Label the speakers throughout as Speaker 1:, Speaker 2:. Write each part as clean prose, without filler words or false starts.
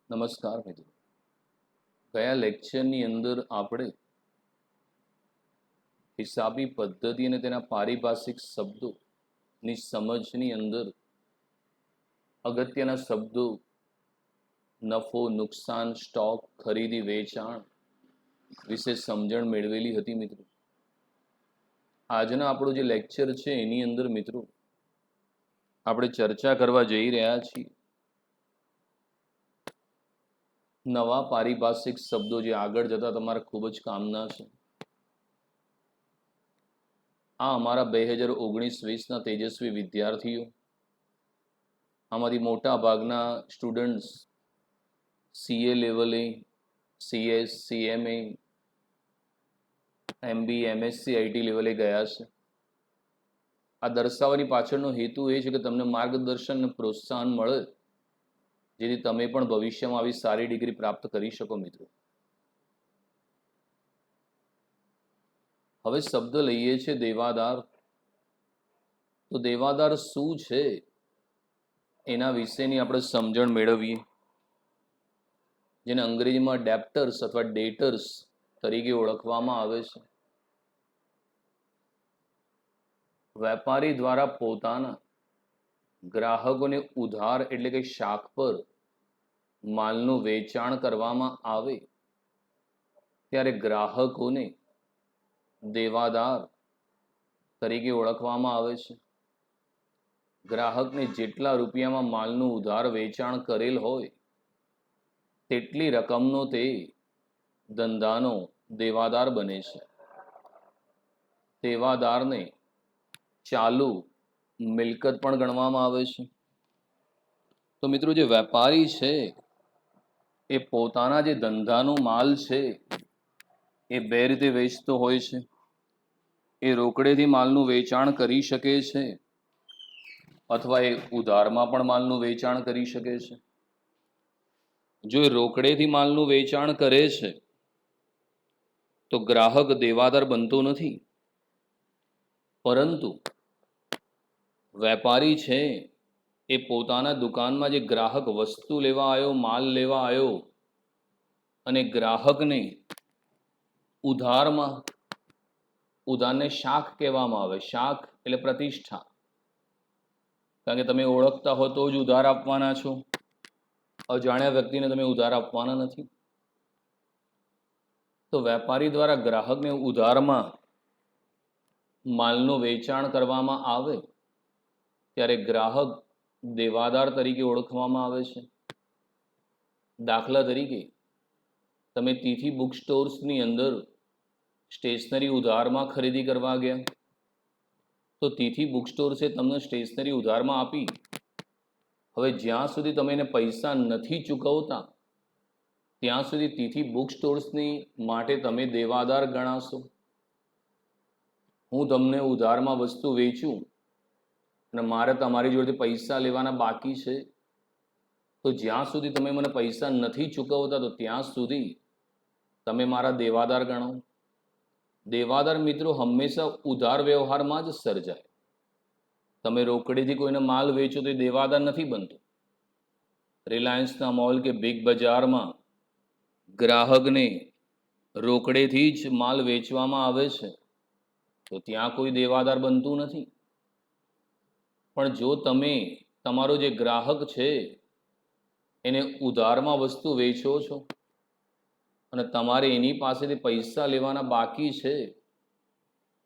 Speaker 1: નમસ્કાર મિત્રો. ગયા લેક્ચરની અંદર આપણે હિસાબી પદ્ધતિ અને તેના પારિભાષિક શબ્દોની સમજની અંદર અગત્યના શબ્દો નફો, નુકસાન, સ્ટોક, ખરીદી, વેચાણ વિશે સમજણ મેળવેલી હતી મિત્રો. આજના આપણો જે લેક્ચર છે એની અંદર મિત્રો આપણે ચર્ચા કરવા જઈ રહ્યા છીએ નવા પારિભાષિક શબ્દો જે આગળ જતા તમારા ખૂબ જ કામના છે. આ અમારા 2019-20ના તેજસ્વી વિદ્યાર્થીઓ, આમાંથી મોટા ભાગના સ્ટુડન્ટ્સ CA લેવલે, CS, CMA, MB, MSc, IT લેવલે ગયા છે. આ દર્શાવવાની પાછળનો હેતુ એ છે કે તમને માર્ગદર્શન અને પ્રોત્સાહન મળે, જેથી તમે પણ ભવિષ્યમાં આવી સારી ડિગ્રી પ્રાપ્ત કરી શકો મિત્રો. હવે શબ્દ લઈએ છે દેવાદાર. તો દેવાદાર શું છે એના વિશેની આપણે સમજણ મેળવીએ, જેને અંગ્રેજીમાં ડેપ્ટર્સ અથવા ડેટર્સ તરીકે ઓળખવામાં આવે છે. વેપારી દ્વારા પોતાના ગ્રાહકોને ઉધાર એટલે કે શાખ પર માલનું વેચાણ કરવામાં આવે ત્યારે ગ્રાહકોને દેવાદાર તરીકે ઓળખવામાં આવે છે. ગ્રાહકને જેટલા રૂપિયામાં માલનું ઉધાર વેચાણ કરેલ હોય તેટલી રકમનો તે ધંધાનો દેવાદાર બને છે. દેવાદારને ચાલુ મિલકત પણ ગણવામાં આવે છે. તો મિત્રો, જે વેપારી છે એ પોતાના જે ધંધાનો માલ છે એ બે રીતે વેચતો હોય છે. એ રોકડેથી માલનું વેચાણ કરી શકે છે અથવા એ ઉધારમાં પણ માલનું વેચાણ કરી શકે છે. જો એ રોકડેથી માલનું વેચાણ કરે છે તો ગ્રાહક દેવાદાર બનતો નથી, પરંતુ વેપારી છે એ પોતાના દુકાનમાં જે ગ્રાહક વસ્તુ લેવા આવ્યો, માલ લેવા આવ્યો, અને ગ્રાહકને ઉધારને શાખ કહેવામાં આવે. શાખ એટલે પ્રતિષ્ઠા, કારણ કે તમે ઓળખતા હો તો જ ઉધાર આપવાના છો. અજાણ્યા વ્યક્તિને તમે ઉધાર આપવાના નથી. તો વેપારી દ્વારા ગ્રાહકને ઉધારમાં માલનું વેચાણ કરવામાં આવે ત્યારે ગ્રાહક દેવાદાર તરીકે ઓળખવામાં આવે છે. દાખલા તરીકે તમે તિથિ બુક સ્ટોર્સની અંદર સ્ટેશનરી ઉધારમાં ખરીદી કરવા ગયા, તો તિથિ બુક સ્ટોર્સે તમને સ્ટેશનરી ઉધારમાં આપી. હવે જ્યાં સુધી તમે એને પૈસા નથી ચૂકવતા ત્યાં સુધી તિથિ બુક સ્ટોર્સની માટે તમે દેવાદાર ગણાશો. હું તમને ઉધારમાં વસ્તુ વેચું અને મારે તમારી જોડેથી પૈસા લેવાના બાકી છે, તો જ્યાં સુધી તમે મને પૈસા નથી ચૂકવતા તો ત્યાં સુધી તમે મારા દેવાદાર ગણો. દેવાદાર મિત્રો હંમેશા ઉધાર વ્યવહારમાં જ સર્જાય. તમે રોકડેથી કોઈને માલ વેચો તો એ દેવાદાર નથી બનતો. રિલાયન્સના મોલ કે બિગ બજારમાં ગ્રાહકને રોકડેથી જ માલ વેચવામાં આવે છે તો ત્યાં કોઈ દેવાદાર બનતું નથી. પણ જો તમે તમારો જે ગ્રાહક છે એને ઉધારમાં વસ્તુ વેચો છો અને તમારે એની પાસેથી પૈસા લેવાના બાકી છે,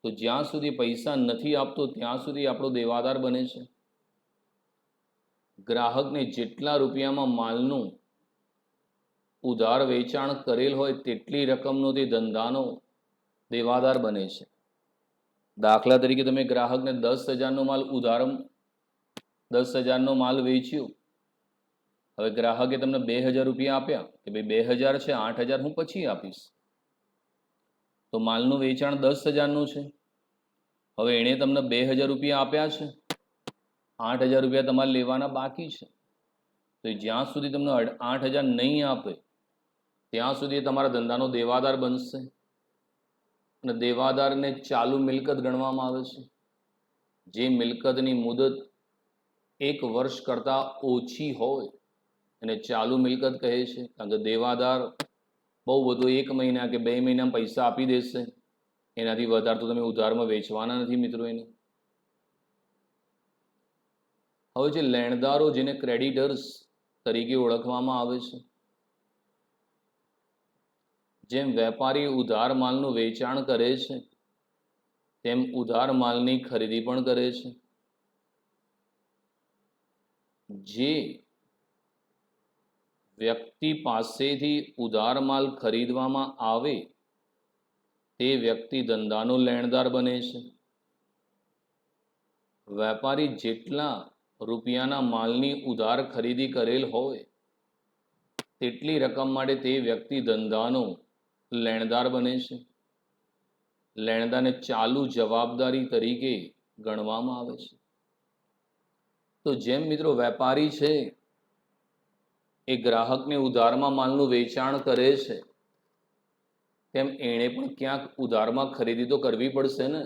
Speaker 1: તો જ્યાં સુધી પૈસા નથી આપતો ત્યાં સુધી આપણો દેવાદાર બને છે. ગ્રાહકને જેટલા રૂપિયામાં માલનું ઉધાર વેચાણ કરેલ હોય તેટલી રકમનો તે ધંધાનો દેવાદાર બને છે. દાખલા તરીકે તમે ગ્રાહકને 10,000નો માલ 10,000નો માલ વેચ્યો. હવે ગ્રાહકે તમને 2,000 રૂપિયા આપ્યા કે ભાઈ 2,000 છે, 8,000 હું પછી આપીશ. તો માલનું વેચાણ 10,000નું છે. હવે એણે તમને 2,000 રૂપિયા આપ્યા છે, 8,000 રૂપિયા તમારે લેવાના બાકી છે. તો જ્યાં સુધી તમને 8,000 નહીં આપે ત્યાં સુધી તમારા ધંધાનો દેવાદાર બનશે. અને દેવાદારને ચાલુ મિલકત ગણવામાં આવે છે. જે મિલકતની મુદત 1 વર્ષ કરતાં ઓછી હોય એને ચાલુ મિલકત કહે છે, કારણ કે દેવાદાર બહુ વધુ 1 મહિના કે 2 મહિનામાં પૈસા આપી દેશે, એનાથી વધારે તો તમે ઉધારમાં વેચવાના નથી મિત્રો એને. હવે જે લેણદારો જેને ક્રેડિટર્સ તરીકે ઓળખવામાં આવે છે, જેમ વેપારી ઉધાર માલનું વેચાણ કરે છે તેમ ઉધાર માલની ખરીદી પણ કરે છે. જે વ્યક્તિ પાસેથી ઉધાર માલ ખરીદવામાં આવે તે વ્યક્તિ ધંધાનો લેણદાર બને છે. વેપારી જેટલા રૂપિયાના માલની ઉધાર ખરીદી કરેલ હોય તેટલી રકમ માટે તે વ્યક્તિ ધંધાનો લેણદાર બને છે. લેણદારને ચાલુ જવાબદારી તરીકે ગણવામાં આવે છે. તો જેમ મિત્રો વેપારી છે એ ગ્રાહકને ઉધારમાં માલનું વેચાણ કરે છે, તેમ એણે પણ ક્યાંક ઉધારમાં ખરીદી તો કરવી પડશે ને.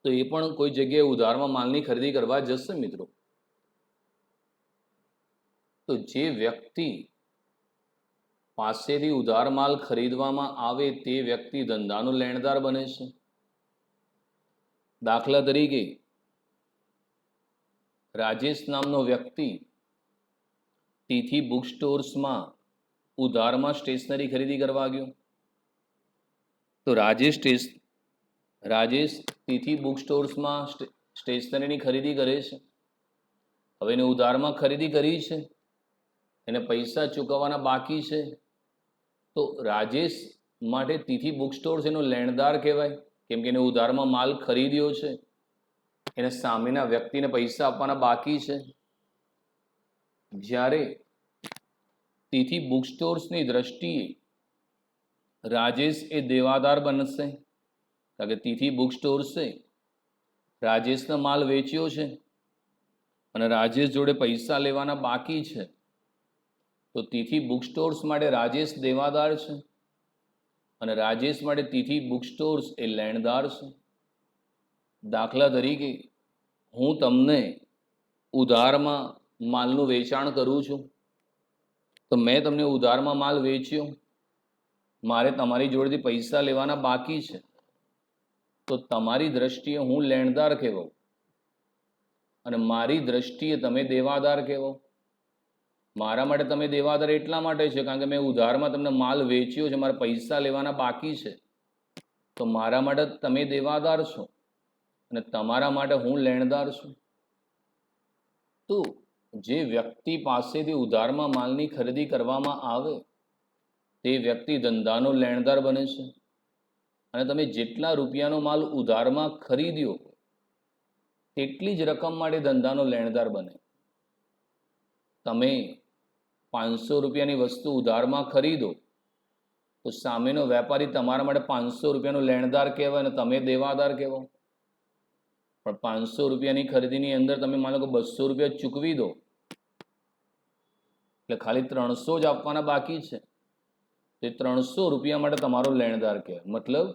Speaker 1: તો એ પણ કોઈ જગ્યાએ ઉધારમાં માલની ખરીદી કરવા જશે મિત્રો. તો જે વ્યક્તિ પાસેથી ઉધાર માલ ખરીદવામાં આવે તે વ્યક્તિ ધંધાનો લેણદાર બને છે. દાખલા તરીકે રાજેશ નામનો વ્યક્તિ તિથિ બુક સ્ટોર્સમાં ઉધારમાં સ્ટેશનરી ખરીદી કરવા ગયો. તો રાજેશ તિથિ બુક સ્ટોર્સમાં સ્ટેશનરીની ખરીદી કરે છે. હવે એને ઉધારમાં ખરીદી કરી છે, એને પૈસા ચૂકવવાના બાકી છે. તો રાજેશ માટે તિથિ બુક સ્ટોર્સ એનો લેણદાર કહેવાય, કેમ કે એને ઉધારમાં માલ ખરીદ્યો છે, એને સામેના વ્યક્તિને પૈસા આપવાના બાકી છે. જ્યારે તિથિ બુક સ્ટોર્સની દ્રષ્ટિએ રાજેશ એ દેવાદાર બનશે, કારણ કે તિથિ બુક સ્ટોર્સે રાજેશનો માલ વેચ્યો છે અને રાજેશ જોડે પૈસા લેવાના બાકી છે. તો તિથિ બુક સ્ટોર્સ માટે રાજેશ દેવાદાર છે અને રાજેશ માટે તિથિ બુક સ્ટોર્સ એ લેણદાર છે. દાખલા તરીકે હું તમને ઉધારમાં માલનું વેચાણ કરું છું, તો મેં તમને ઉધારમાં માલ વેચ્યો, મારે તમારી જોડેથી પૈસા લેવાના બાકી છે, તો તમારી દ્રષ્ટિએ હું લેણદાર કહેવાઉં અને મારી દ્રષ્ટિએ તમે દેવાદાર કહેવાઓ. મારા માટે તમે દેવાદાર એટલા માટે છે કારણ કે મેં ઉધારમાં તમને માલ વેચ્યો છે, મારે પૈસા લેવાના બાકી છે, તો મારા માટે તમે દેવાદાર છો અને તમારા માટે હું લેણદાર છું. તો જે વ્યક્તિ પાસેથી ઉધારમાં માલની ખરીદી કરવામાં આવે તે વ્યક્તિ ધંધાનો લેણદાર બને છે. અને તમે જેટલા રૂપિયાનો માલ ઉધારમાં ખરીદ્યો તેટલી જ રકમ માટે ધંધાનો લેણદાર બને. તમે 500 રૂપિયાની વસ્તુ ઉધારમાં ખરીદો તો સામેનો વેપારી તમારા માટે 500 રૂપિયાનો લેણદાર કહેવાય અને તમે દેવાદાર કહેવાય. પણ 500 રૂપિયાની ખરીદીની અંદર તમે માનો કે 200 રૂપિયા ચૂકવી દો, એટલે ખાલી 300 જ આપવાના બાકી છે, તે 300 રૂપિયા માટે તમારો લેણદાર કહેવાય. મતલબ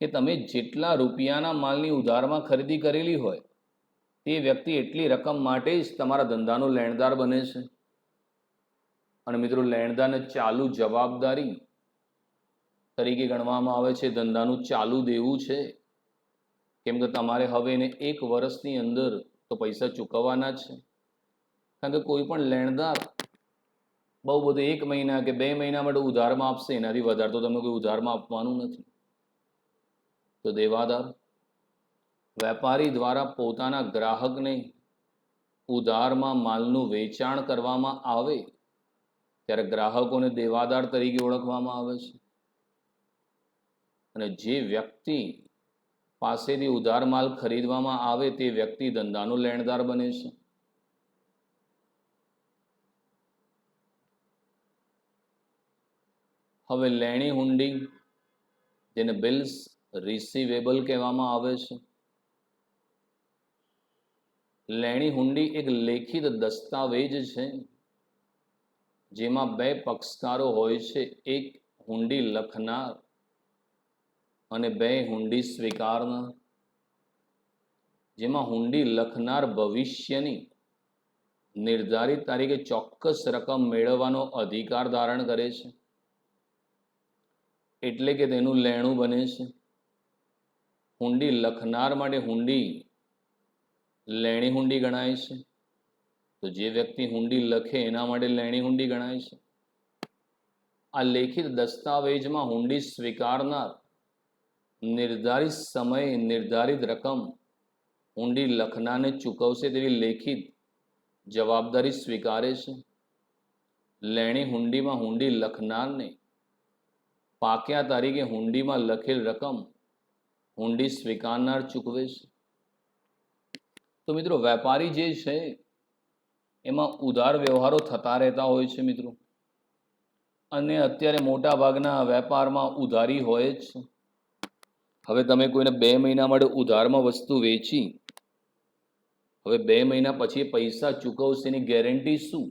Speaker 1: કે તમે જેટલા રૂપિયાના માલની ઉધારમાં ખરીદી કરેલી હોય તે વ્યક્તિ એટલી રકમ માટે જ તમારા ધંધાનો લેણદાર બને છે. અને મિત્રો લેણદારને ચાલુ જવાબદારી તરીકે ગણવામાં આવે છે. ધંધાનું ચાલુ દેવું છે, કેમ કે તમારે હવે એને 1 વર્ષની અંદર તો પૈસા ચૂકવવાના જ છે. કારણ કે કોઈ પણ લેણદાર બહુ બધું 1 મહિના કે 2 મહિના માટે ઉધારમાં આપશે, એનાથી વધારે તો તમને કોઈ ઉધારમાં આપવાનું નથી. તો દેવાદાર વેપારી દ્વારા પોતાના ગ્રાહકને ઉધારમાં માલનું વેચાણ કરવામાં આવે ત્યારે ગ્રાહકોને દેવાદાર તરીકે ઓળખવામાં આવે છે. અને જે વ્યક્તિ પાસેથી ઉધાર માલ ખરીદવામાં આવે તે વ્યક્તિ ધંધાનો લેણદાર બને છે. હવે લેણી હુંડી, જેને બિલ્સ રિસીવેબલ કહેવામાં આવે છે. લેણી હુંડી એક લેખિત દસ્તાવેજ છે જેમાં 2 પક્ષકારો હોય છે, એક હુંડી લખનાર અને 2 હુંડી સ્વીકારનાર. જેમાં હુંડી લખનાર ભવિષ્યની નિર્ધારિત તારીખે ચોક્કસ રકમ મેળવવાનો અધિકાર ધારણ કરે છે, એટલે કે તેનું લેણું બને છે. હુંડી લખનાર માટે હુંડી લેણી હુંડી ગણાય છે. તો જે વ્યક્તિ હુંડી લખે એના માટે લેણી હુંડી ગણાય છે. આ લેખિત દસ્તાવેજમાં હુંડી સ્વીકારનાર નિર્ધારિત સમયે નિર્ધારિત રકમ હુંડી લખનારને ચૂકવશે તેવી લેખિત જવાબદારી સ્વીકારે છે. લેણી હુંડીમાં હુંડી લખનારને પાક્યા તારીખે હુંડીમાં લખેલ રકમ હુંડી સ્વીકારનાર ચૂકવે છે. તો મિત્રો, વેપારી જે છે એમાં ઉધાર વ્યવહારો થતા રહેતા હોય છે મિત્રો, અને અત્યારે મોટા ભાગના વેપારમાં ઉધારી હોય જ છે. હવે તમે કોઈને 2 મહિના માટે ઉધારમાં વસ્તુ વેચી, હવે 2 મહિના પછી પૈસા ચૂકવશે એની ગેરંટી શું?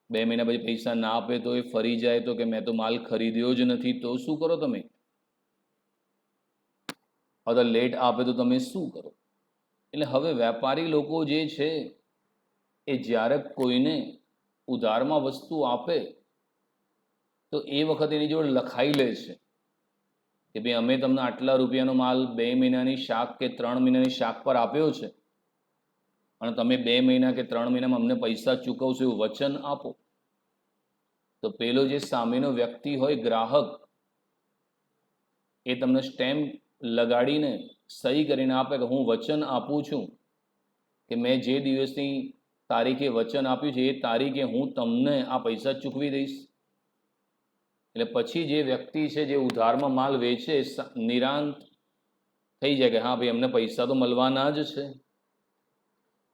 Speaker 1: 2 મહિના પછી પૈસા ના આપે તો એ ફરી જાય તો કે મેં તો માલ ખરીદ્યો જ નથી, તો શું કરો તમે? અથવા લેટ આપે તો તમે શું કરો? એટલે હવે વેપારી લોકો જે છે એ જ્યારે કોઈને ઉધારમાં વસ્તુ આપે તો એ વખતે એની જોડે લખાઈ લે છે કે ભાઈ અમે તમને આટલા રૂપિયાનો માલ 2 મહિનાની શાક કે 3 મહિનાની શાક પર આપ્યો છે, અને તમે 2 મહિના કે 3 મહિનામાં અમને પૈસા ચૂકવશો એવું વચન આપો. તો પેલો જે સામેનો વ્યક્તિ હોય, ગ્રાહક, એ તમને સ્ટેમ્પ લગાડીને સહી કરીને આપે કે હું વચન આપું છું કે મેં જે દિવસની તારીખે વચન આપ્યું છે એ તારીખે હું તમને આ પૈસા ચૂકવી દઈશ. એટલે પછી જે વ્યક્તિ છે જે ઉધારમાં માલ વેચે નિરાંત થઈ જાય કે હા ભાઈ અમને પૈસા તો મળવાના જ છે,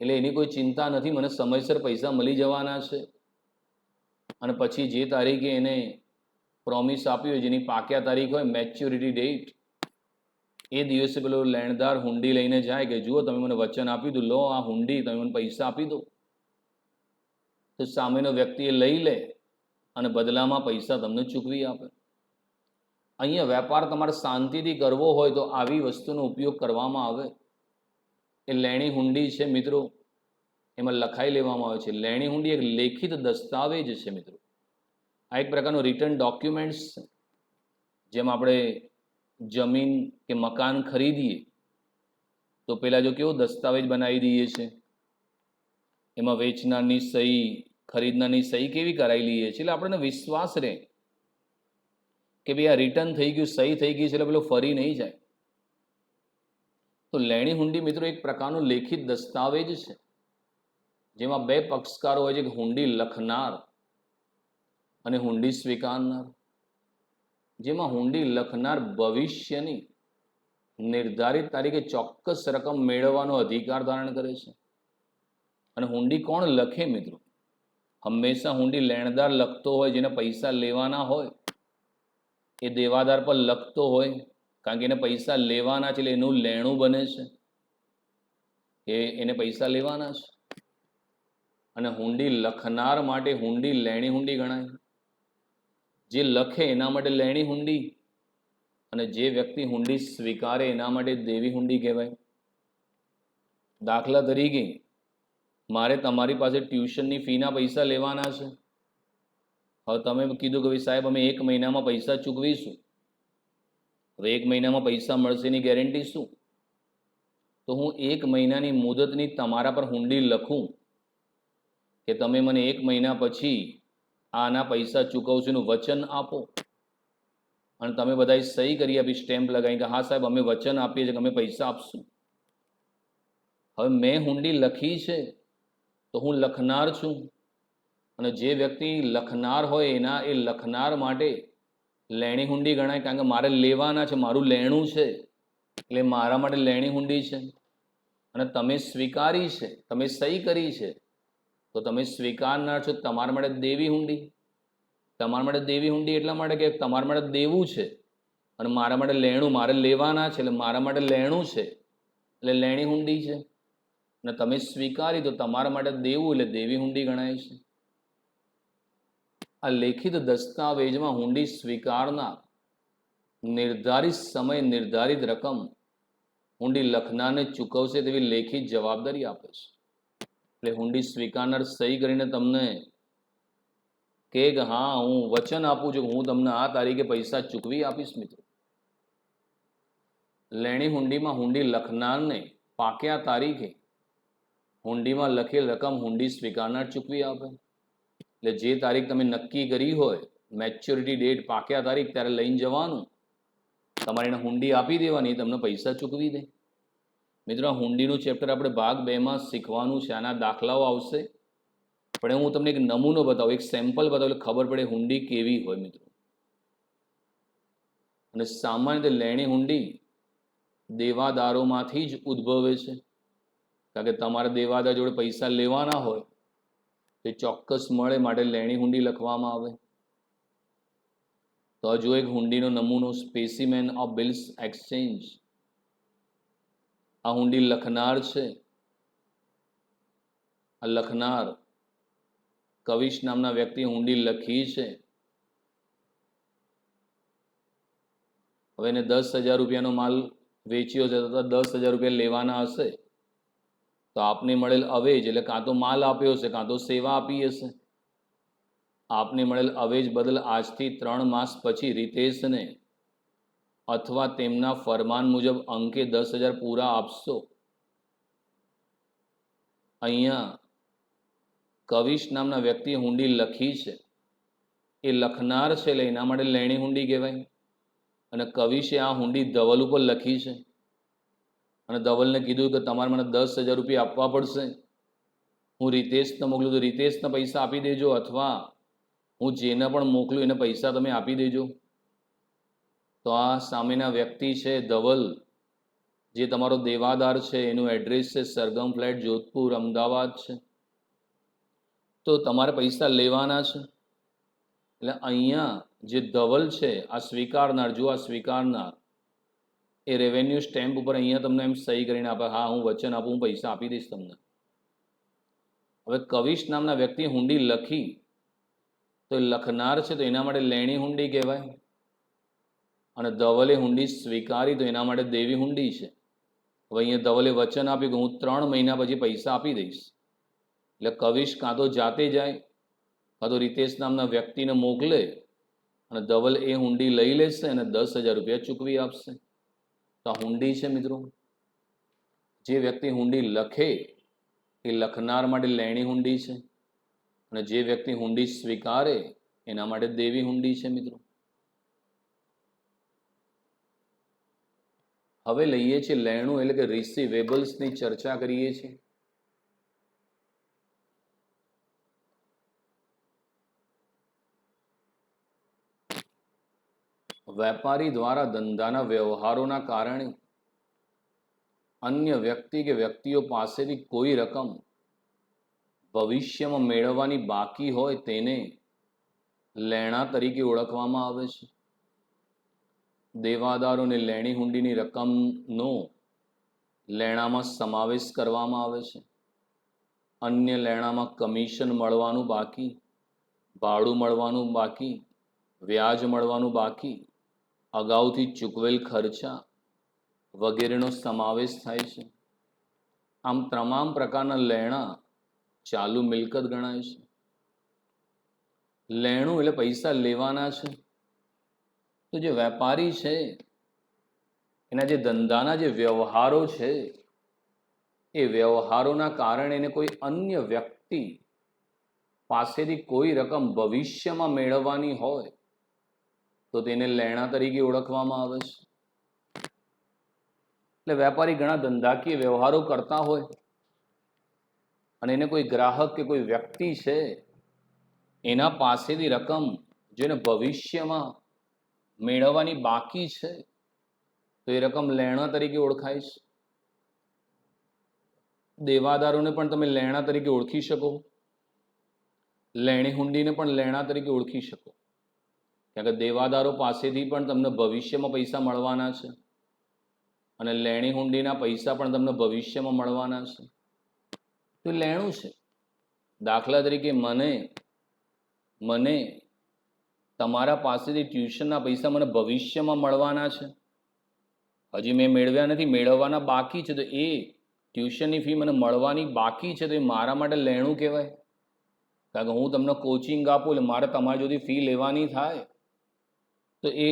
Speaker 1: એટલે એની કોઈ ચિંતા નથી, મને સમયસર પૈસા મળી જવાના છે. અને પછી જે તારીખે એને પ્રોમિસ આપ્યું હોય, જેની પાક્યા તારીખ હોય, મેચ્યોરિટી ડેટ, એ દિવસે પેલો લેણદાર હુંડી લઈને જાય કે જુઓ તમે મને વચન આપ્યું હતું, લો આ હુંડી, તમે મને પૈસા આપી દો. તો સામેનો વ્યક્તિ એ લઈ લે અને બદલામાં પૈસા તમને ચૂકવી આપે. અહીંયા વેપાર તમારે શાંતિથી કરવો હોય તો આવી વસ્તુનો ઉપયોગ કરવામાં આવે. એ લેણી હુંડી છે મિત્રો, એમાં લખાઈ લેવામાં આવે છે. લેણી હુંડી એક લેખિત દસ્તાવેજ છે મિત્રો. આ એક પ્રકારનો રિટર્ન ડોક્યુમેન્ટ્સ છે. જેમ આપણે જમીન કે મકાન ખરીદીએ તો પેલા જો કેવો દસ્તાવેજ બનાવી દઈએ છે, એમાં વેચનારની સહી, ખરીદનારની સહી કેવી કરાવી લઈએ છીએ, એટલે આપણને વિશ્વાસ રહે કે ભાઈ આ રિટર્ન થઈ ગયું, સહી થઈ ગઈ છે, એટલે પેલો ફરી નહીં જાય. તો લેણી હુંડી મિત્રો એક પ્રકારનો લેખિત દસ્તાવેજ છે જેમાં 2 પક્ષકારો હોય છે, કે હુંડી લખનાર અને હુંડી સ્વીકારનાર. જેમાં હુંડી લખનાર ભવિષ્યની નિર્ધારિત તારીખે ચોક્કસ રકમ મેળવવાનો અધિકાર ધારણ કરે છે. અને હુંડી કોણ લખે મિત્રો? હંમેશા હુંડી લેણદાર લખતો હોય, જેને પૈસા લેવાના હોય એ દેવાદાર પર લખતો હોય, કારણ કે એને પૈસા લેવાના છે, એટલે એનું લેણું બને છે કે એને પૈસા લેવાના છે. અને હુંડી લખનાર માટે હુંડી લેણી હુંડી ગણાય. જે લખે એના માટે લેણી હુંડી, અને જે વ્યક્તિ હુંડી સ્વીકારે એના માટે દેવી હુંડી કહેવાય. દાખલા તરીકે મારે તમારી પાસે ટ્યુશનની ફીના પૈસા લેવાના છે. હવે તમે કીધું કે ભાઈ સાહેબ અમે 1 મહિનામાં પૈસા ચૂકવીશું. હવે 1 મહિનામાં પૈસા મળશે એની ગેરંટી શું? તો હું 1 મહિનાની મુદતની તમારા પર હુંડી લખું કે તમે મને 1 મહિના પછી આના પૈસા ચૂકવશું એનું વચન આપો, અને તમે બધાએ સહી કરી આપી, સ્ટેમ્પ લગાવી કે હા સાહેબ અમે વચન આપીએ છીએ કે અમે પૈસા આપશું. હવે મેં હુંડી લખી છે તો હું લખનાર છું, અને જે વ્યક્તિ લખનાર હોય એના એ લખનાર માટે લેણી હુંડી ગણાય, કારણ કે મારે લેવાના છે, મારું લેણું છે, એટલે મારા માટે લેણી હુંડી છે. અને તમે સ્વીકારી છે, તમે સહી કરી છે, તો તમે સ્વીકારનાર છો, તમારા માટે દેવી હુંડી. તમારા માટે દેવી હુંડી એટલા માટે કે તમારા માટે દેવું છે અને મારા માટે લેણું, મારે લેવાના છે, એટલે મારા માટે લેણું છે, એટલે લેણી હુંડી છે. અને તમે સ્વીકારી તો તમારા માટે દેવું, એટલે દેવી હુંડી ગણાય છે. આ લેખિત દસ્તાવેજમાં હુંડી સ્વીકારનાર નિર્ધારિત સમય નિર્ધારિત રકમ હુંડી લખનારને ચૂકવશે તેવી લેખિત જવાબદારી આપે છે. એટલે હુંડી સ્વીકારનાર સહી કરીને તમને કે હા હું વચન આપું છું કે હું તમને આ તારીખે પૈસા ચૂકવી આપીશ. મિત્રો, લેણી હુંડીમાં હુંડી લખનારને પાક્યા તારીખે હુંડીમાં લખેલ રકમ હુંડી સ્વીકારનાર ચૂકવી આપે. એટલે જે તારીખ તમે નક્કી કરી હોય, મેચ્યોરિટી ડેટ, પાક્યા તારીખ, ત્યારે લઈને જવાનું, તમારે એને હુંડી આપી દેવાની, તમને પૈસા ચૂકવી દે. મિત્રો, હુંડીનું ચેપ્ટર આપણે ભાગ 2 માં શીખવાનું છે. આના દાખલાઓ આવશે, પણ હું તમને એક નમૂનો બતાવું, એક સેમ્પલ બતાવું એટલે ખબર પડે હુંડી કેવી હોય. મિત્રો, અને સામાન્ય રીતે લેણી હુંડી દેવાદારોમાંથી જ ઉદ્ભવે છે. કારણ કે તમારે દેવાદાર જોડે પૈસા લેવાના હોય તે ચોક્કસ મળે, માટે લેણી હુંડી લખવામાં આવે. તો હજુ એક હુંડીનો નમૂનો, સ્પેસિમેન ઓફ બિલ્સ એક્સચેન્જ. આ હુંડી લખનાર છે. આ લખનાર કવિશ નામના વ્યક્તિએ હુંડી લખી છે. હવે એને 10,000 રૂપિયાનો માલ વેચ્યો છે, તો 10,000 રૂપિયા લેવાના હશે, તો આપને મળેલ અવેજ, એટલે કાં તો માલ આપ્યો હશે, કાં તો સેવા આપી હશે. આપને મળેલ અવેજ બદલ આજથી 3 માસ પછી રીતેશને અથવા તેમના ફરમાન મુજબ અંકે 10,000 પૂરા આપશો. અહીંયા કવિશ નામના વ્યક્તિએ હુંડી લખી છે. એ લખનાર છે, એટલે એના માટે લેણી હુંડી કહેવાય. અને કવિશે આ હુંડી ધવલ ઉપર લખી છે, અને ધવલને કીધું કે તમારે મને 10,000 રૂપિયા આપવા પડશે. હું રીતેશને મોકલું તો રીતેશને પૈસા આપી દેજો, અથવા હું જેને પણ મોકલું એને પૈસા તમે આપી દેજો. તો આ સામેના વ્યક્તિ છે ધવલ, જે તમારો દેવાદાર છે, એનું એડ્રેસ છે સરગમ ફ્લેટ, જોધપુર, અમદાવાદ છે. તો તમારે પૈસા લેવાના છે. એટલે અહીંયા જે ધવલ છે, આ સ્વીકારનાર, જો આ સ્વીકારનાર એ રેવન્યુ સ્ટેમ્પ ઉપર અહીંયા તમને એમ સહી કરીને આપે, હા હું વચન આપું, હું પૈસા આપી દઈશ તમને. હવે કવિશ નામના વ્યક્તિએ હુંડી લખી, તો એ લખનાર છે, તો એના માટે લેણી હુંડી કહેવાય. અને ધવલે હુંડી સ્વીકારી, તો એના માટે દેવી હુંડી છે. હવે અહીંયા ધવલે વચન આપ્યું કે હું 3 મહિના પછી પૈસા આપી દઈશ. એટલે કવિશ કાં તો જાતે જાય, કાં તો રીતેશ નામના વ્યક્તિને મોકલે, અને ધવલ એ હુંડી લઈ લેશે અને 10,000 રૂપિયા ચૂકવી આપશે. તો આ હુંડી છે. મિત્રો, જે વ્યક્તિ હુંડી લખે એ લખનાર માટે લેણી હુંડી છે, અને જે વ્યક્તિ હુંડી સ્વીકારે એના માટે દેવી હુંડી છે. મિત્રો, હવે લઈએ છીએ લેણું, એટલે કે રિસીવેબલ્સની ચર્ચા કરીએ છીએ. વેપારી દ્વારા ધંધાના વ્યવહારોના કારણે અન્ય વ્યક્તિ કે વ્યક્તિઓ પાસેથી કોઈ રકમ ભવિષ્યમાં મેળવવાની બાકી હોય તેને લેણા તરીકે ઓળખવામાં આવે છે. દેવાદારોને લેણી હુંડીની રકમનો લેણામાં સમાવેશ કરવામાં આવે છે. અન્ય લેણામાં કમિશન મળવાનું બાકી, ભાડું મળવાનું બાકી, વ્યાજ મળવાનું બાકી, અગાઉથી ચૂકવેલ ખર્ચા વગેરેનો સમાવેશ થાય છે. આમ તમામ પ્રકારના લેણા ચાલુ મિલકત ગણાય છે. લેણું એટલે પૈસા લેવાના છે. તો જે વેપારી છે એના જે ધંધાના જે વ્યવહારો છે, એ વ્યવહારોના કારણે એને કોઈ અન્ય વ્યક્તિ પાસેથી કોઈ રકમ ભવિષ્યમાં મેળવવાની હોય તો તેને લેણા તરીકે ઓળખવામાં આવે છે. એટલે વેપારી ઘણા ધંધાકીય વ્યવહારો કરતા હોય અને એને કોઈ ગ્રાહક કે કોઈ વ્યક્તિ છે એના પાસેથી રકમ જેને ભવિષ્યમાં મેળવવાની બાકી છે, તો એ રકમ લેણા તરીકે ઓળખાય છે. દેવાદારોને પણ તમે લેણા તરીકે ઓળખી શકો, લેણી હુંડીને પણ લેણા તરીકે ઓળખી શકો, કારણ કે દેવાદારો પાસેથી પણ તમને ભવિષ્યમાં પૈસા મળવાના છે, અને લેણી હુંડીના પૈસા પણ તમને ભવિષ્યમાં મળવાના છે. તો લેણું છે. દાખલા તરીકે મને તમારા પાસેથી ટ્યુશનના પૈસા મને ભવિષ્યમાં મળવાના છે, હજી મેં મેળવ્યા નથી, મેળવવાના બાકી છે, તો એ ટ્યુશનની ફી મને મળવાની બાકી છે, તો એ મારા માટે લેણું કહેવાય. કારણ કે હું તમને કોચિંગ આપું એટલે મારે તમારી જોડે ફી લેવાની થાય, તો એ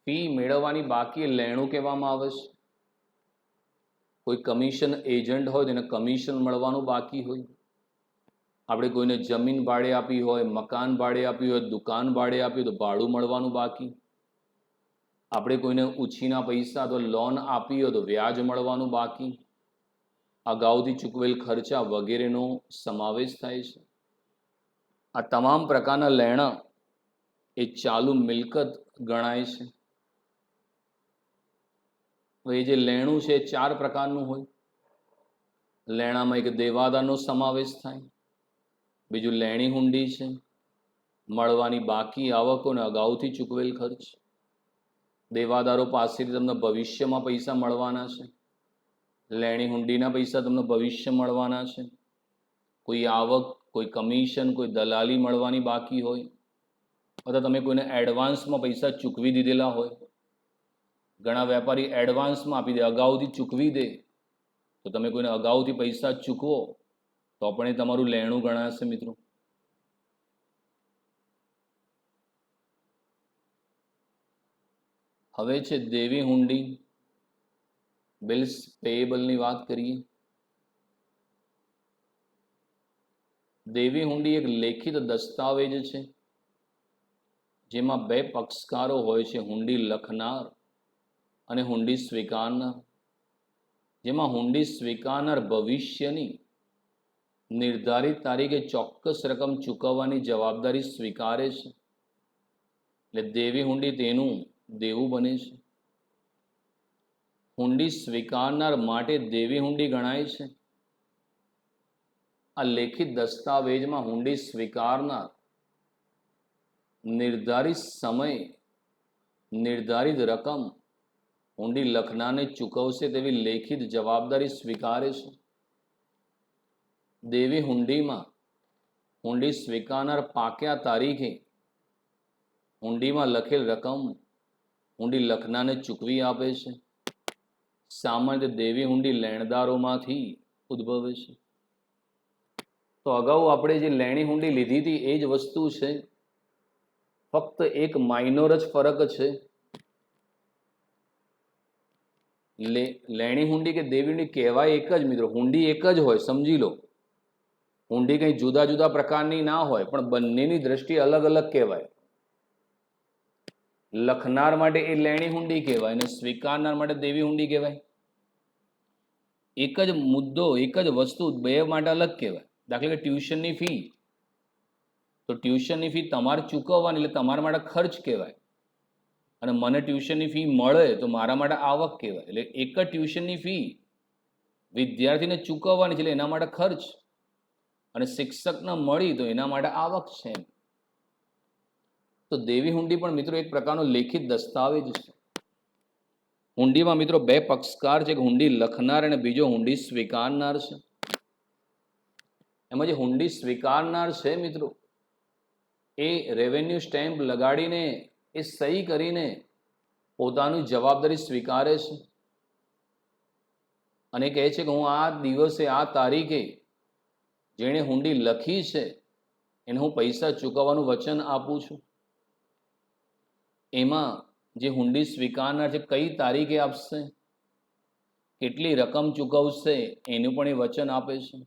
Speaker 1: ફી મેળવવાની બાકી એ લેણું કહેવામાં આવે છે. કોઈ કમિશન એજન્ટ હોય તેને કમિશન મળવાનું બાકી હોય. આપણે કોઈને જમીન ભાડે આપી હોય, મકાન ભાડે આપી હોય, દુકાન ભાડે આપી હોય તો ભાડું મળવાનું બાકી. આપણે કોઈને ઉછીના પૈસા તો લોન આપી હોય તો વ્યાજ મળવાનું બાકી. અગાઉથી ચૂકવેલ ખર્ચા વગેરેનો સમાવેશ થાય છે. આ તમામ પ્રકારના લેણાં એ ચાલુ મિલકત ગણાય છે. હવે એ જે લેણું છે એ 4 પ્રકારનું હોય. લેણામાં એક દેવાદારનો સમાવેશ થાય, બીજું લેણી હુંડી છે, મળવાની બાકી આવકો અને અગાઉથી ચૂકવેલ ખર્ચ. દેવાદારો પાસેથી તમને ભવિષ્યમાં પૈસા મળવાના છે. લેણી હુંડીના પૈસા તમને ભવિષ્ય મળવાના છે. કોઈ આવક, કોઈ કમિશન, કોઈ દલાલી મળવાની બાકી હોય, અથવા તમે કોઈને એડવાન્સમાં પૈસા ચૂકવી દીધેલા હોય. ઘણા વેપારી એડવાન્સમાં આપી દે, અગાઉથી ચૂકવી દે, તો તમે કોઈને અગાઉથી પૈસા ચૂકવો તો પણ એ તમારું લેણું ગણાશે મિત્રો. હવે છે દેવી હુંડી, બિલ્સ પેએબલની વાત કરીએ. દેવી હુંડી એક લેખિત દસ્તાવેજ છે જેમાં 2 પક્ષકારો હોય છે, હુંડી લખનાર અને હુંડી સ્વીકારનાર. જેમાં હુંડી સ્વીકારનાર ભવિષ્યની નિર્ધારિત તારીખે ચોક્કસ રકમ ચૂકવવાની જવાબદારી સ્વીકારે છે, એટલે દેવી હુંડી તેનું દેવું બને છે. હુંડી સ્વીકારનાર માટે દેવી હુંડી ગણાય છે. આ લેખિત દસ્તાવેજમાં હુંડી સ્વીકારનાર નિર્ધારિત સમય, નિર્ધારિત રકમ હુંડી લખનારને ચૂકવશે તેવી લેખિત જવાબદારી સ્વીકારે છે. દેવી હુંડીમાં હુંડી સ્વીકારનાર પાક્યા તારીખે હુંડીમાં લખેલ રકમ હુંડી લખનારને ચૂકવી આપે છે. સામાન્ય દેવી હુંડી લેણદારોમાંથી ઉદ્ભવે છે. તો અગાઉ આપણે જે લેણી હુંડી લીધી હતી એ જ વસ્તુ છે, ફક્ત એક માઇનોર જ ફરક છે. લેણી હુંડી કે દેવી હુંડી કહેવાય એક જ મિત્રો, હુંડી એક જ હોય, સમજી લો. હુંડી કંઈ જુદા જુદા પ્રકારની ના હોય, પણ બંનેની દ્રષ્ટિએ અલગ અલગ કહેવાય. લખનાર માટે એ લેણી હુંડી કહેવાય અને સ્વીકારનાર માટે દેવી હુંડી કહેવાય. એક જ મુદ્દો, એક જ વસ્તુ બે માટે અલગ કહેવાય. દાખલા કે ટ્યુશનની ફી, તો ટ્યુશનની ફી તમારે ચૂકવવાની એટલે તમારા માટે ખર્ચ કહેવાય, અને મને ટ્યુશનની ફી મળે તો મારા માટે આવક કહેવાય. એટલે એક જ ટ્યુશનની ફી વિદ્યાર્થીને ચૂકવવાની છે એટલે એના માટે ખર્ચ, અને શિક્ષકને મળી તો એના માટે આવક છે. તો દેવી હુંડી પણ મિત્રો એક પ્રકારનો લેખિત દસ્તાવેજ છે. હુંડીમાં મિત્રો 2 પક્ષકાર છે, એક હુંડી લખનાર અને બીજો હુંડી સ્વીકારનાર છે. એમાં જે હુંડી સ્વીકારનાર છે મિત્રો, એ રેવન્યુ સ્ટેમ્પ લગાડીને, એ સહી કરીને પોતાની જવાબદારી સ્વીકારે છે અને કહે છે કે હું આ દિવસે, આ તારીખે જેણે હુંડી લખી છે એને હું પૈસા ચૂકવવાનું વચન આપું છું. એમાં જે હુંડી સ્વીકારનાર છે કઈ તારીખે આપશે, કેટલી રકમ ચૂકવશે એનું પણ એ વચન આપે છે.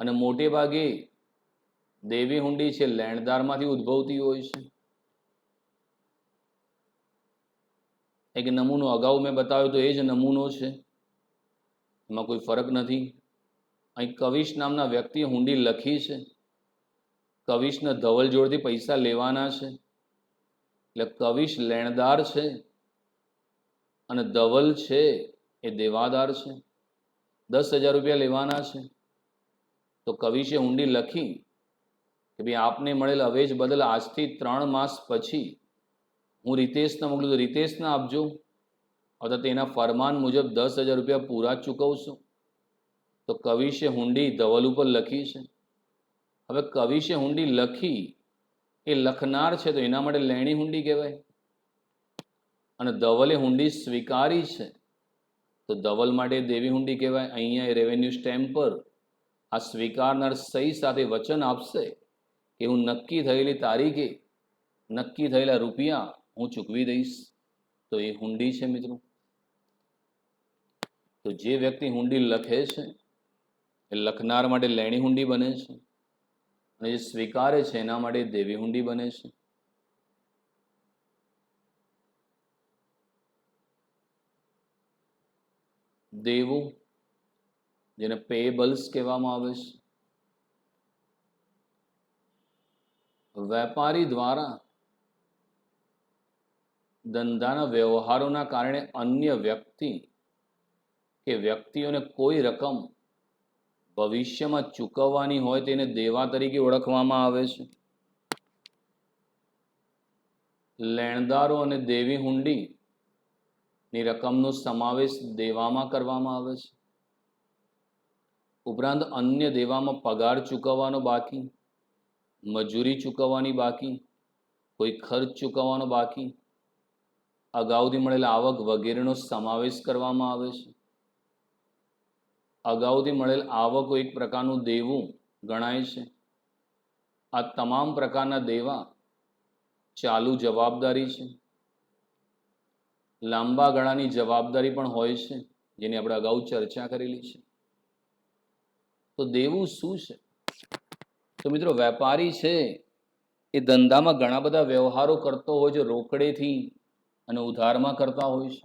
Speaker 1: અને મોટે ભાગે દેવી હુંડી છે લેણદારમાંથી ઉદ્ભવતી હોય છે. એક નમૂનો અગાઉ મેં બતાવ્યો તો એ જ નમૂનો છે, એમાં કોઈ ફરક નથી. અહીં કવિશ નામના વ્યક્તિએ હુંડી લખી છે. કવિશને ધવલ જોડેથી પૈસા લેવાના છે, એટલે કવિશ લેણદાર છે અને ધવલ છે એ દેવાદાર છે. 10,000 રૂપિયા લેવાના છે, તો કવિશે હુંડી લખી કે ભાઈ આપને મળેલ અવેજ બદલ આજથી 3 માસ પછી હું રીતેશને મોકલું તો રીતેશને આપજો, અથવા તેના ફરમાન મુજબ 10,000 રૂપિયા પૂરા ચૂકવશું. તો કવિશે હુંડી ધવલ ઉપર લખી છે. હવે કવિશે હુંડી લખી એ લખનાર છે તો એના માટે લેણી હુંડી કહેવાય. અને ધવલે હુંડી સ્વીકારી છે તો ધવલ માટે દેવી હુંડી કહેવાય. અહીંયા રેવન્યુ સ્ટેમ્પ પર આ સ્વીકારનાર સહી સાથે વચન આપશે કે હું નક્કી થયેલી તારીખે નક્કી થયેલા રૂપિયા હું ચૂકવી દઈશ, તો એ હુંડી છે મિત્રો. તો જે વ્યક્તિ હુંડી લખે છે એ લખનાર માટે લેણી હુંડી બને છે, અને જે સ્વીકારે છે એના માટે દેવી હુંડી બને છે. દેવું જેને પેયેબલ્સ કહેવામાં આવે છે, વેપારી દ્વારા ધંધાના વ્યવહારોના કારણે અન્ય વ્યક્તિ કે વ્યક્તિઓને કોઈ રકમ ભવિષ્યમાં ચૂકવવાની હોય તેને દેવા તરીકે ઓળખવામાં આવે છે. લેણદારો અને દેવી હુંડી ની રકમનો સમાવેશ દેવામાં કરવામાં આવે છે. ઉપરાંત અન્ય દેવામાં પગાર ચૂકવવાનો બાકી, મજૂરી ચૂકવવાની બાકી, કોઈ ખર્ચ ચૂકવવાનો બાકી, અગાઉથી મળેલા આવક વગેરેનો સમાવેશ કરવામાં આવે છે. અગાઉથી મળેલ આવકો એક પ્રકારનું દેવું ગણાય છે. આ તમામ પ્રકારના દેવા ચાલુ જવાબદારી છે. લાંબા ગાળાની જવાબદારી પણ હોય છે, જેની આપણે અગાઉ ચર્ચા કરેલી છે. તો દેવું શું છે? તો મિત્રો, વેપારી છે એ ધંધામાં ઘણા બધા વ્યવહારો કરતો હોય છે, રોકડેથી અને ઉધારમાં કરતા હોય છે.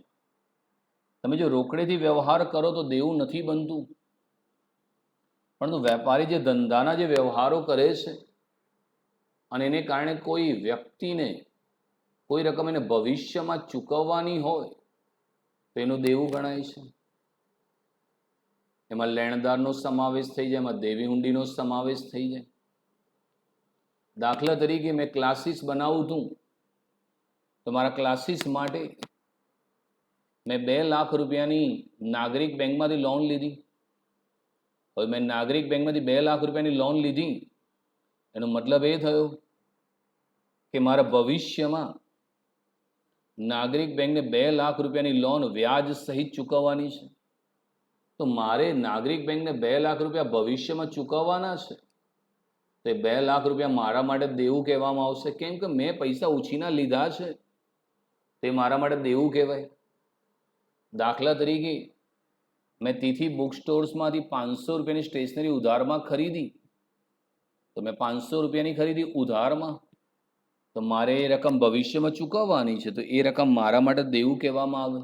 Speaker 1: તમે જો રોકડેથી વ્યવહાર કરો તો દેવું નથી બનતું, પરંતુ વેપારી જે ધંધાના જે વ્યવહારો કરે છે અને એને કારણે કોઈ વ્યક્તિને કોઈ રકમ એને ભવિષ્યમાં ચૂકવવાની હોય તો એનું દેવું ગણાય છે. એમાં લેણદારનો સમાવેશ થઈ જાય, એમાં દેવી હુંડીનો સમાવેશ થઈ જાય. દાખલા તરીકે મેં ક્લાસીસ બનાવું છું તો મારા ક્લાસીસ માટે મેં 2 લાખ રૂપિયાની નાગરિક બેંકમાંથી લોન લીધી. હવે મેં નાગરિક બેંકમાંથી 2 લાખ રૂપિયાની લોન લીધી, એનો મતલબ એ થયો કે મારા ભવિષ્યમાં નાગરિક બેંકને 2 લાખ રૂપિયાની લોન વ્યાજ સહિત ચૂકવવાની છે. તો મારે નાગરિક બેંકને 2 લાખ રૂપિયા ભવિષ્યમાં ચૂકવવાના છે, તો એ 2 લાખ રૂપિયા મારા માટે દેવું કહેવામાં આવશે. કેમ કે મેં પૈસા ઉછીના લીધા છે, તે મારા માટે દેવું કહેવાય. દાખલા તરીકે મેં તિથિ બુક સ્ટોર્સમાંથી 500 રૂપિયાની સ્ટેશનરી ઉધારમાં ખરીદી, તો મેં 500 રૂપિયાની ખરીદી ઉધારમાં, તો મારે એ રકમ ભવિષ્યમાં ચૂકવવાની છે, તો એ રકમ મારા માટે દેવું કહેવામાં આવે.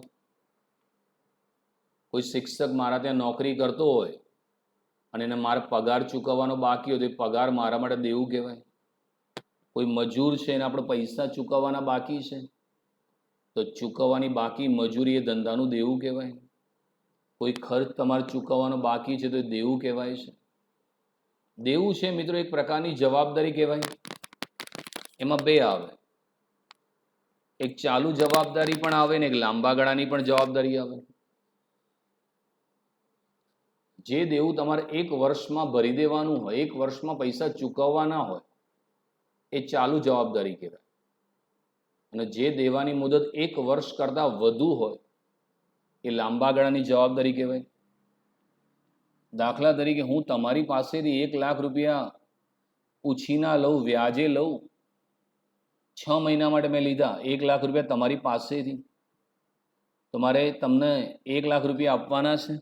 Speaker 1: કોઈ શિક્ષક મારા ત્યાં નોકરી કરતો હોય અને એને મારે પગાર ચૂકવવાનો બાકી હોય તો એ પગાર મારા માટે દેવું કહેવાય. કોઈ મજૂર છે એને આપણે પૈસા ચૂકવવાના બાકી છે, તો ચૂકવવાની બાકી મજૂરી એ ધંધાનું દેવું કહેવાય. કોઈ ખર્ચ તમારે ચૂકવવાનો બાકી છે તો એ દેવું કહેવાય છે. દેવું છે મિત્રો એક પ્રકારની જવાબદારી કહેવાય. એમાં 2 આવે, એક ચાલુ જવાબદારી પણ આવે ને એક લાંબા ગાળાની પણ જવાબદારી આવે. જે દેવું તમારે 1 વર્ષમાં ભરી દેવાનું હોય, 1 વર્ષમાં પૈસા ચૂકવવાના હોય, એ ચાલુ જવાબદારી કહેવાય. અને જે દેવાની મુદત 1 વર્ષ કરતાં વધુ હોય એ લાંબા ગાળાની જવાબદારી કહેવાય. દાખલા તરીકે હું તમારી પાસેથી 1 લાખ રૂપિયા ઉછીના લઉં, વ્યાજે લઉં, 6 મહિના માટે મેં લીધા 1 લાખ રૂપિયા તમારી પાસેથી, તો મારે તમને 1 લાખ રૂપિયા આપવાના છે,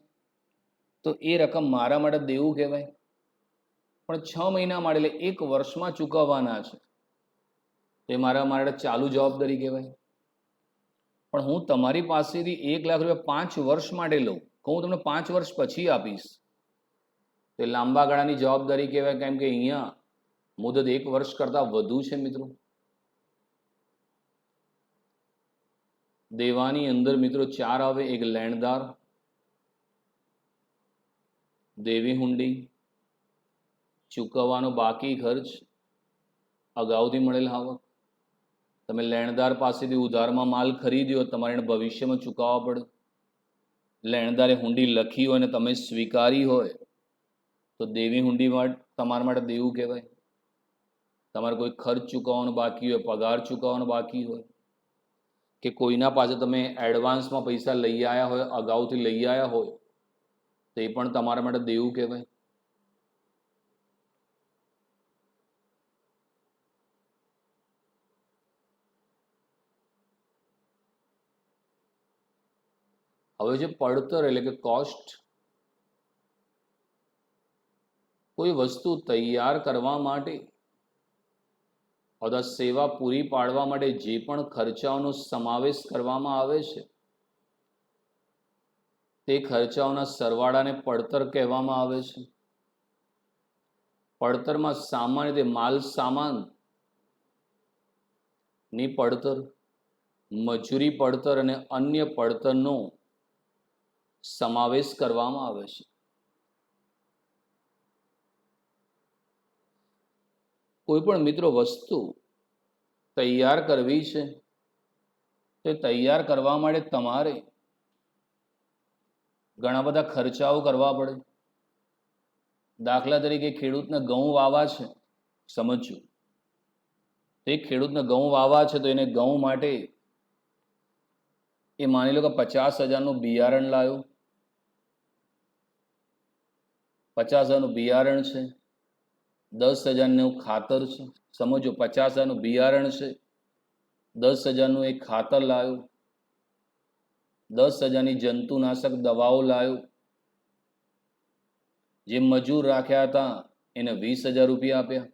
Speaker 1: તો એ રકમ મારા માટે દેવું કહેવાય. પણ 6 મહિના માટે એટલે 1 વર્ષમાં ચૂકવવાના છે, તો એ મારા માટે ચાલુ જવાબદારી કહેવાય. પણ હું તમારી પાસેથી 1 લાખ રૂપિયા 5 વર્ષ માટે લઉં, કહું હું તમને 5 વર્ષ પછી આપીશ, તો એ લાંબા ગાળાની જવાબદારી કહેવાય. કેમ કે અહીંયા મુદત 1 વર્ષ કરતાં વધુ છે મિત્રો. દેવાની અંદર મિત્રો 4 આવે, એક લેણદાર, દેવી હુંડી, ચૂકવવાનો બાકી ખર્ચ, અગાઉથી મળેલ આવક. તમે લેણદાર પાસેથી ઉધારમાં માલ ખરીદ્યો, તમારે એને ભવિષ્યમાં ચૂકવવા પડે. લેણદારે હુંડી લખી હોય અને તમે સ્વીકારી હોય તો દેવી હુંડી તમારા માટે દેવું કહેવાય. તમારે કોઈ ખર્ચ ચૂકવવાનો બાકી હોય, પગાર ચૂકવવાનો બાકી હોય, કે કોઈના પાસે તમે એડવાન્સમાં પૈસા લઈ આવ્યા હોય, અગાઉથી લઈ આવ્યા હોય, તો એ પણ તમારા માટે દેવું કહેવાય. હવે જે પડતર એટલે કે કોસ્ટ, કોઈ વસ્તુ તૈયાર કરવા માટે અથવા સેવા પૂરી પાડવા માટે જે પણ ખર્ચાઓનો સમાવેશ કરવામાં આવે છે, તે ખર્ચાઓના સરવાળાને પડતર કહેવામાં આવે છે. પડતરમાં સામાન્ય રીતે માલ સામાન ની પડતર, મજૂરી પડતર અને અન્ય પડતરનો સમાવેશ કરવામાં આવે છે. કોઈ પણ મિત્રો વસ્તુ તૈયાર કરવી છે, તે તૈયાર કરવા માટે તમારે ઘણા બધા ખર્ચાઓ કરવા પડે. દાખલા તરીકે ખેડૂતને ઘઉં વાવવા છે, સમજજો, તે ખેડૂતને ઘઉં વાવવા છે, તો એને ઘઉં માટે એ માની લો કે 50,000નું બિયારણ લાવ્યો, 50,000નું બિયારણ છે, 10,000નું ખાતર છે. સમજો, 50,000નું બિયારણ છે, 10,000નું એક ખાતર લાવ્યો, 10,000ની જંતુનાશક દવાઓ લાવ્યો, જે મજૂર રાખ્યા હતા એને 20,000 રૂપિયા આપ્યા.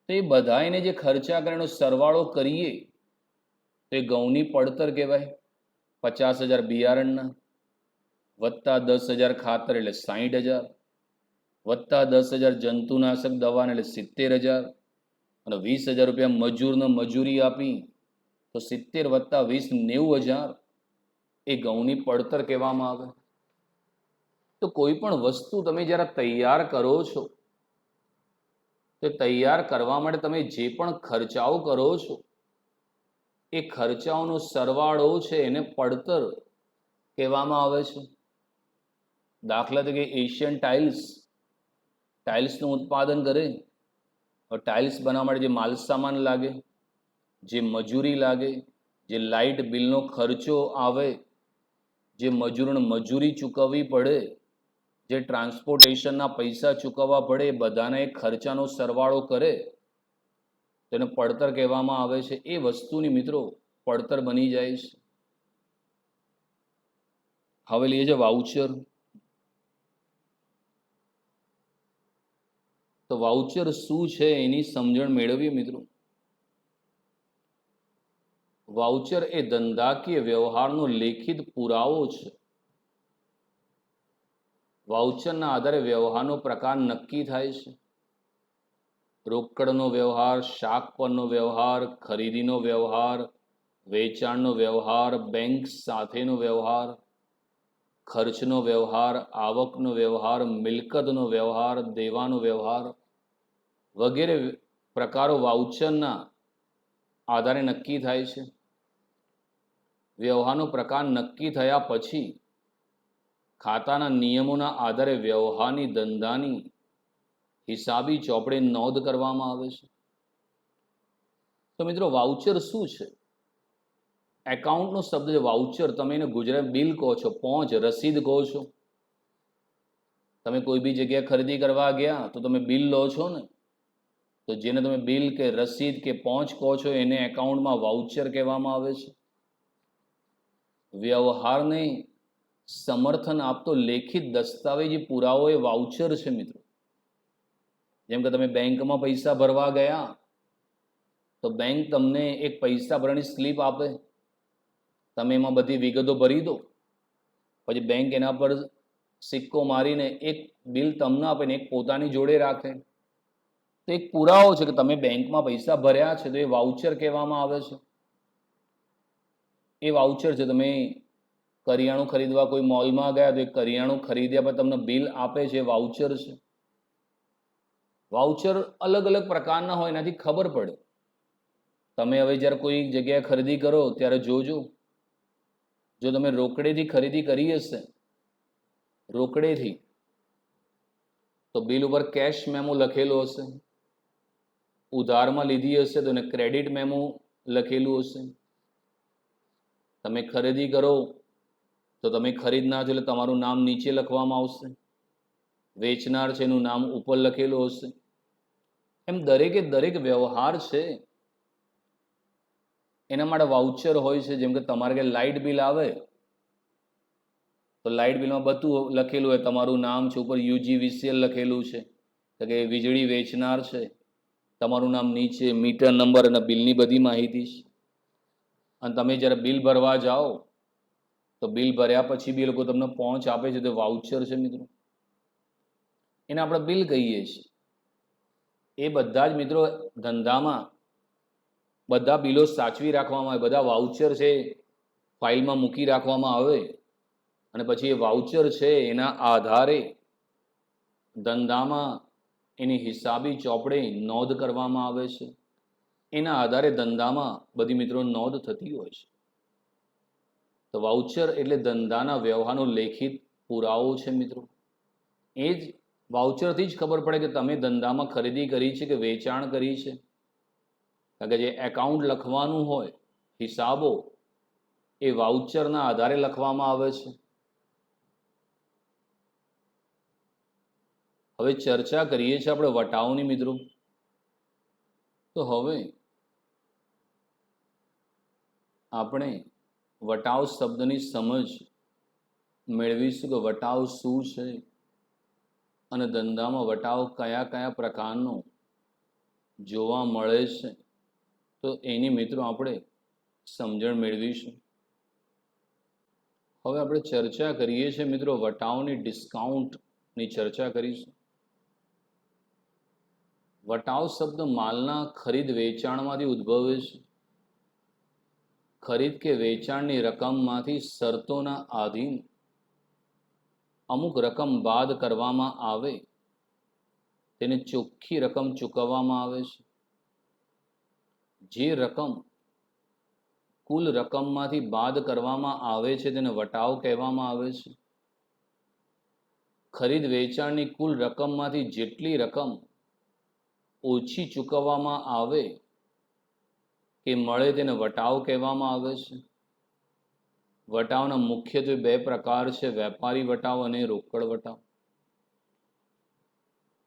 Speaker 1: તો એ બધાને જે ખર્ચા કરીને સરવાળો કરીએ તો એ ઘઉંની પડતર કહેવાય. 50,000 બિયારણના વત્તા 10,000 ખાતર એટલે 60,000, વત્તા 10,000 જંતુનાશક દવા એટલે 70,000, અને 20,000 રૂપિયા મજૂરને મજૂરી આપી તો 70 વત્તા 20 90,000 એ ઘઉંની પડતર કહેવામાં આવે. તો કોઈ પણ વસ્તુ તમે જ્યારે તૈયાર કરો છો, તો તૈયાર કરવા માટે તમે જે પણ ખર્ચાઓ કરો છો, એ ખર્ચાઓનો સરવાળો છે એને પડતર કહેવામાં આવે છે. દાખલા તરીકે એશિયન ટાઇલ્સનું ઉત્પાદન કરે, ટાઇલ્સ બનાવવા માટે જે માલ સામાન લાગે, જે મજૂરી લાગે, જે લાઇટ બિલનો ખર્ચો આવે, જે મજૂરોને મજૂરી ચૂકવવી પડે, જે ટ્રાન્સપોર્ટેશનના પૈસા ચૂકવવા પડે, એ બધાના એક ખર્ચાનો સરવાળો કરે, તેને પડતર કહેવામાં આવે છે. એ વસ્તુની મિત્રો પડતર બની જાય છે. હવે લઈએ છે વાઉચર. તો વાઉચર શું છે એની સમજણ મેળવીએ મિત્રો. વાઉચર એ ધંધાકીય વ્યવહારનો લેખિત પુરાવો છે. વાઉચરના આધારે વ્યવહારનો પ્રકાર નક્કી થાય છે. રોકડનો વ્યવહાર, શાક પરનો વ્યવહાર, ખરીદીનો વ્યવહાર, વેચાણનો વ્યવહાર, બેંક સાથેનો વ્યવહાર, ખર્ચનો વ્યવહાર, આવકનો વ્યવહાર, મિલકતનો વ્યવહાર, દેવાનો વ્યવહાર વગેરે પ્રકારો વાઉચરના આધારે નક્કી થાય છે. વ્યવહારનો પ્રકાર નક્કી થયા પછી ખાતાના નિયમોના આધારે વ્યવહારની ધંધાની હિસાબી ચોપડે નોંધ કરવામાં આવે છે. તો મિત્રો વાઉચર શું છે? એકાઉન્ટનો શબ્દ છે વાઉચર. તમે એને ગુજરાત બિલ કહો છો, પહોંચ રસીદ કહો છો. તમે કોઈ બી જગ્યાએ ખરીદી કરવા ગયા તો તમે બિલ લો છો ને, તો જેને તમે બિલ કે રસીદ કે પહોંચ કહો છો એને એકાઉન્ટમાં વાઉચર કહેવામાં આવે છે. વ્યવહારને સમર્થન આપતો લેખિત દસ્તાવેજી પુરાવો એ વાઉચર છે મિત્રો. જેમ કે તમે બેંકમાં પૈસા ભરવા ગયા તો બેંક તમને એક પૈસા ભરવાની સ્લીપ આપે, તમે એમાં બધી વિગતો ભરી દો, પછી બેંક એના પર સિક્કો મારીને એક બિલ તમને આપે ને એક પોતાની જોડે રાખે. તો એક પુરાવો છે કે તમે બેંકમાં પૈસા ભર્યા છે, તો એ વાઉચર કહેવામાં આવે છે. એ વાઉચર છે. તમે કરિયાણું ખરીદવા કોઈ મોલમાં ગયા તો એ કરિયાણું ખરીદ્યા પછી તમને બિલ આપે છે, એ વાઉચર છે. વાઉચર અલગ અલગ પ્રકારના હોય, એનાથી ખબર પડે. તમે હવે જ્યારે કોઈ જગ્યાએ ખરીદી કરો ત્યારે જોજો, જો તમે રોકડેથી ખરીદી કરી હશે, રોકડેથી, તો બિલ ઉપર કેશ મેમો લખેલો હશે. ઉધારમાં લીધી હશે તો એને ક્રેડિટ મેમો લખેલું હશે. તમે ખરીદી કરો તો તમે ખરીદનાર છો એટલે તમારું નામ નીચે લખવામાં આવશે, વેચનાર છે એનું નામ ઉપર લખેલું હશે. એમ દરેકે દરેક વ્યવહાર છે એના માટે વાઉચર હોય છે. જેમ કે તમારે કે લાઇટ બિલ આવે તો લાઇટ બિલમાં બધું લખેલું હોય, તમારું નામ છે, ઉપર UGVCL લખેલું છે તો કે વીજળી વેચનાર છે, તમારું નામ નીચે, મીટર નંબર અને બિલની બધી માહિતી છે. અને તમે જ્યારે બિલ ભરવા જાઓ તો બિલ ભર્યા પછી બી લોકો તમને પહોંચ આપે છે તો વાઉચર છે મિત્રો, એને આપણે બિલ કહીએ છીએ. એ બધા જ મિત્રો ધંધામાં બધા બિલો સાચવી રાખવામાં આવે, બધા વાઉચર છે ફાઇલમાં મૂકી રાખવામાં આવે અને પછી એ વાઉચર છે એના આધારે ધંધામાં એની હિસાબી ચોપડે નોંધ કરવામાં આવે છે. એના આધારે ધંધામાં બધી મિત્રો નોંધ થતી હોય છે. તો વાઉચર એટલે ધંધાના વ્યવહારનો લેખિત પુરાવો છે મિત્રો. એ જ વાઉચરથી જ ખબર પડે કે તમે ધંધામાં ખરીદી કરી છે કે વેચાણ કરી છે. કારણ કે જે એકાઉન્ટ લખવાનું હોય, હિસાબો, એ વાઉચરના આધારે લખવામાં આવે છે. હવે ચર્ચા કરીએ છીએ આપણે વટાવની મિત્રો. તો હવે આપણે વટાવ શબ્દની સમજ મેળવીશું કે વટાવ શું છે અને ધંધામાં વટાવ કયા કયા પ્રકારનો જોવા મળે છે. તો એની મિત્રો આપણે સમજણ મેળવીશું. હવે આપણે ચર્ચા કરીએ છીએ મિત્રો વટાવની ડિસ્કાઉન્ટની ચર્ચા કરીશું. વટાવ શબ્દ માલના ખરીદ વેચાણમાંથી ઉદ્ભવે છે. ખરીદ કે વેચાણની રકમમાંથી શરતોના આધીન અમુક રકમ બાદ કરવામાં આવે તેને ચોખ્ખી રકમ ચૂકવવામાં આવે છે. જે રકમ કુલ રકમમાંથી બાદ કરવામાં આવે છે તેને વટાવ કહેવામાં આવે છે. ખરીદ વેચાણની કુલ રકમમાંથી જેટલી રકમ ઓછી ચૂકવવામાં આવે કે મળે તેને વટાવ કહેવામાં આવે છે. વટાવના મુખ્યત્વે બે પ્રકાર છે, વેપારી વટાવ અને રોકડ વટાવ.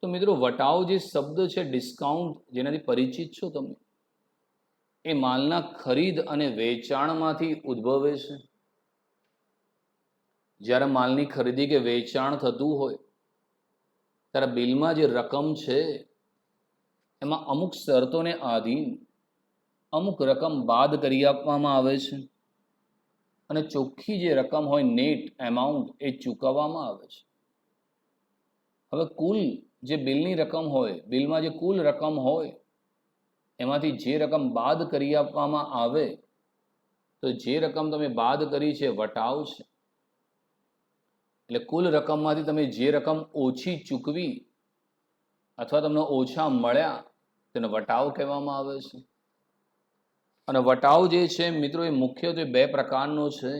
Speaker 1: તો મિત્રો વટાવ જે શબ્દ છે, ડિસ્કાઉન્ટ, જેનાથી પરિચિત છો તમે, એ માલના ખરીદ અને વેચાણમાંથી ઉદ્ભવે છે. જ્યારે માલની ખરીદી કે વેચાણ થતું હોય ત્યારે બિલમાં જે રકમ છે એમાં અમુક શરતોને આધીન અમુક રકમ બાદ કરી આપવામાં આવે છે અને ચોખ્ખી જે રકમ હોય, નેટ એમાઉન્ટ, એ ચૂકવવામાં આવે છે. હવે કુલ જે બિલની રકમ હોય, બિલમાં જે કુલ રકમ હોય એમાંથી જે રકમ બાદ કરી આપવામાં આવે તો જે રકમ તમે બાદ કરી છે વટાવ છે. એટલે કુલ રકમમાંથી તમે જે રકમ ઓછી ચૂકવી અથવા તમને ઓછા મળ્યા તેને વટાવ કહેવામાં આવે છે. અને વટાવ જે છે મિત્રો એ મુખ્યત્વે બે પ્રકારનો છે.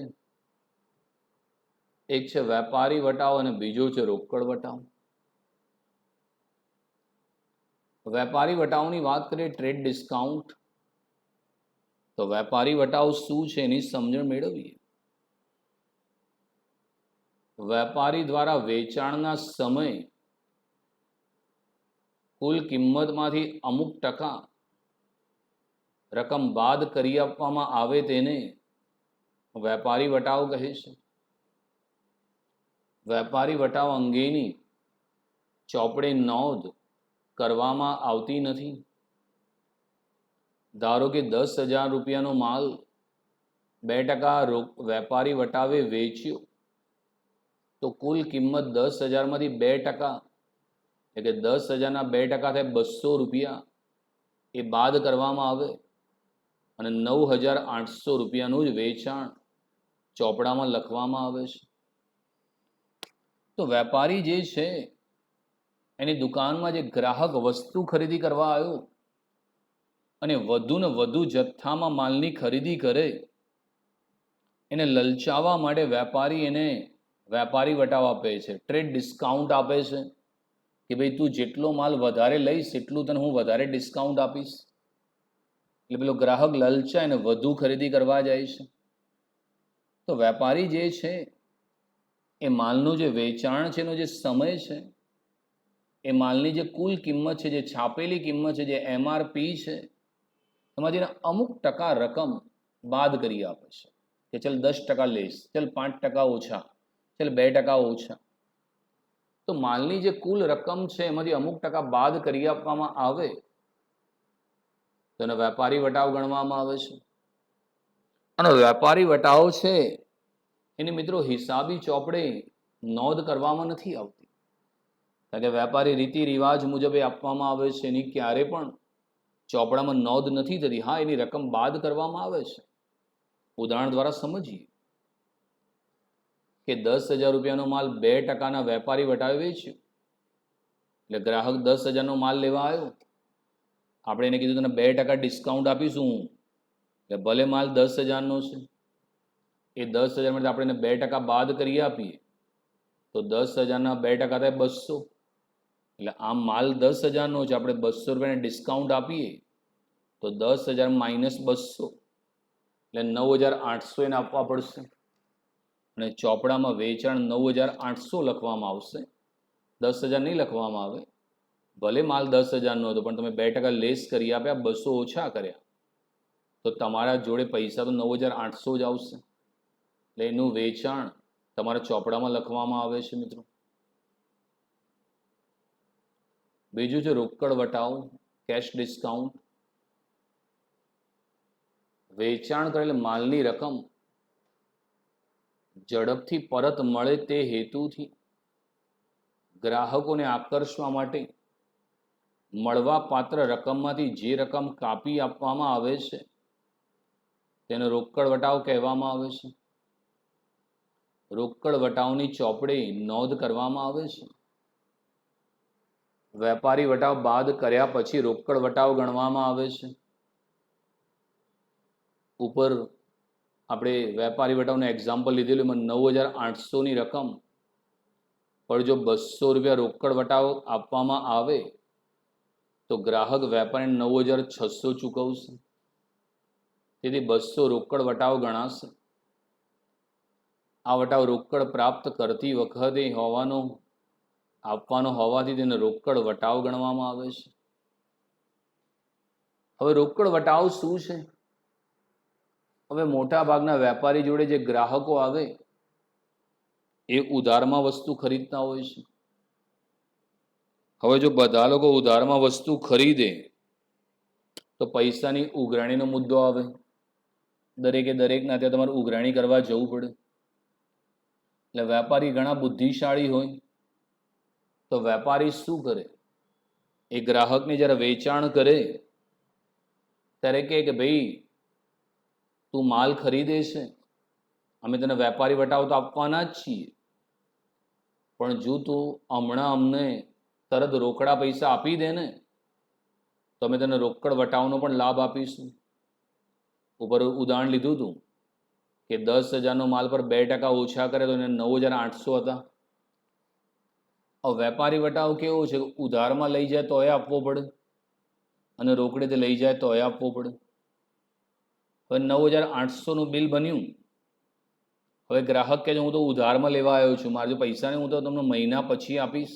Speaker 1: એક છે વેપારી વટાવ અને બીજો છે રોકડ વટાવ. વેપારી વટાવની વાત કરીએ, ટ્રેડ ડિસ્કાઉન્ટ, તો વેપારી વટાવ શું છે એની સમજણ મેળવીએ. વેપારી દ્વારા વેચાણના સમયે કુલ કિંમતમાંથી અમુક ટકા રકમ બાદ કરી આપવામાં આવે તેને વેપારી વટાવ કહે છે. વેપારી વટાવ અંગેની ચોપડે નોંધ કરવામાં આવતી નથી. ધારો કે 10,000 રૂપિયાનો માલ 2% વેપારી વટાવે વેચ્યો તો કુલ કિંમત 10,000 માંથી 2%, એટલે કે 10,000 ના 2% થાય 200 રૂપિયા, એ બાદ કરવામાં આવે અને 9,800 રૂપિયાનું જ વેચાણ ચોપડામાં લખવામાં આવે છે. તો વેપારી જે છે એની દુકાનમાં જે ગ્રાહક વસ્તુ ખરીદી કરવા આવ્યો અને વધુ ને વધુ જથ્થામાં માલની ખરીદી કરે, એને લલચાવવા માટે વેપારી એને વેપારી વટાવ આપે છે, ટ્રેડ ડિસ્કાઉન્ટ આપે છે કે ભાઈ તું જેટલો માલ વધારે લઈશ એટલું તને હું વધારે ડિસ્કાઉન્ટ આપીશ. એટલે પેલો ગ્રાહક લલચાય ને વધુ ખરીદી કરવા જાય છે. તો વેપારી જે છે એ માલનું જે વેચાણ છે એનો જે સમય છે, એ માલની જે કુલ કિંમત છે, જે છાપેલી કિંમત છે, જે MRP છે, એમાંથી અમુક ટકા રકમ બાદ કરી આપે છે કે ચલ 10% લઈશ, ચલ 5% ઓછા, ચલ 2% ઓછા. તો માલની જે કુલ રકમ છે એમાંથી અમુક ટકા બાદ કરી આપવામાં આવે તો એને વેપારી વટાવ ગણવામાં આવે છે. અને વેપારી વટાવ છે એની મિત્રો હિસાબી ચોપડે નોંધ કરવામાં નથી આવતી, કારણ કે વેપારી રીતિ રિવાજ મુજબ એ આપવામાં આવે છે, એની ક્યારે પણ ચોપડામાં નોંધ નથી થતી. હા, એની રકમ બાદ કરવામાં આવે છે. ઉદાહરણ દ્વારા સમજીએ કે 10,000 રૂપિયાનો માલ 2%ના વેપારી વટાવે વેચ્યો, એટલે ગ્રાહક 10,000નો માલ લેવા આવ્યો, આપણે એને કીધું તને 2% ડિસ્કાઉન્ટ આપીશું, એટલે ભલે માલ 10,000નો છે, એ 10,000 માંથી આપણે એને 2% બાદ કરી આપીએ તો 10,000ના 2% થાય 200, એટલે આમ માલ 10,000નો છે, આપણે 200 રૂપિયાને ડિસ્કાઉન્ટ આપીએ તો 10,000 માઇનસ 200 એટલે 9,800 એને આપવા પડશે. અને ચોપડામાં વેચાણ 9,800 લખવામાં આવશે, 10,000 નહીં લખવામાં આવે. ભલે માલ 10,000નો હતો પણ તમે 2% લેસ કરી આપ્યા, 200 ઓછા કર્યા, તો તમારા જોડે પૈસા તો 9,800 જ આવશે. એટલે એનું વેચાણ તમારા ચોપડામાં લખવામાં આવે છે મિત્રો. બીજું છે રોકડ વટાવ, કેશ ડિસ્કાઉન્ટ. વેચાણ કરેલ માલની રકમ ઝડપથી પરત મળે તે હેતુથી ગ્રાહકોને આકર્ષવા માટે મળવા પાત્ર રકમમાંથી જે રકમ કાપી આપવામાં આવે છે તેને રોકડ વટાવ કહેવામાં આવે છે. રોકડ વટાવની ચોપડે નોંધ કરવામાં આવે છે. વેપારી વટાવ બાદ કર્યા પછી રોકડ વટાવ ગણવામાં આવે છે. ઉપર આપણે વેપારી વટાવનું એક્ઝામ્પલ લીધેલું, એમાં 9,800ની રકમ પણ જો 200 રૂપિયા રોકડ વટાવ આપવામાં આવે તો ગ્રાહક વેપારીને 9,600 ચૂકવશે. તેથી 200 રોકડ વટાવ ગણાશે. આ વટાવ રોકડ પ્રાપ્ત કરતી વખતે આપવાનો હોવાથી તેને રોકડ વટાવ ગણવામાં આવે છે. હવે રોકડ વટાવ શું છે? હવે મોટા ભાગના વેપારી જોડે જે ગ્રાહકો આવે એ ઉધારમાં વસ્તુ ખરીદતા હોય છે. હવે જો બધા લોકો ઉધારમાં વસ્તુ ખરીદે તો પૈસાની ઉઘરાણીનો મુદ્દો આવે. દરેકના ત્યાં તમારે ઉઘરાણી કરવા જવું પડે. એટલે વેપારી ઘણા બુદ્ધિશાળી હોય તો વેપારી શું કરે, એ ગ્રાહકને જ્યારે વેચાણ કરે ત્યારે કહે કે ભાઈ તું માલ ખરીદે છે, અમે તને વેપારી વટાવ તો આપવાના જ છીએ, પણ જો તું હમણાં અમને તરત રોકડા પૈસા આપી દે ને તો અમે તને રોકડ વટાવનો પણ લાભ આપીશું. ઉપર ઉદાહરણ લીધું હતું કે 10,000નો માલ પર 2% ઓછા કરે તો એને 9,800 હતા. હવે વેપારી વટાવ કેવો છે? ઉધારમાં લઈ જાય તોય આપવો પડે અને રોકડેથી લઈ જાય તોય આપવો પડે. હવે 9,800નું બિલ બન્યું. હવે ગ્રાહક કહે છે હું તો ઉધારમાં લેવા આવ્યો છું, મારે જો પૈસા નહીં, હું તો તમને મહિના પછી આપીશ.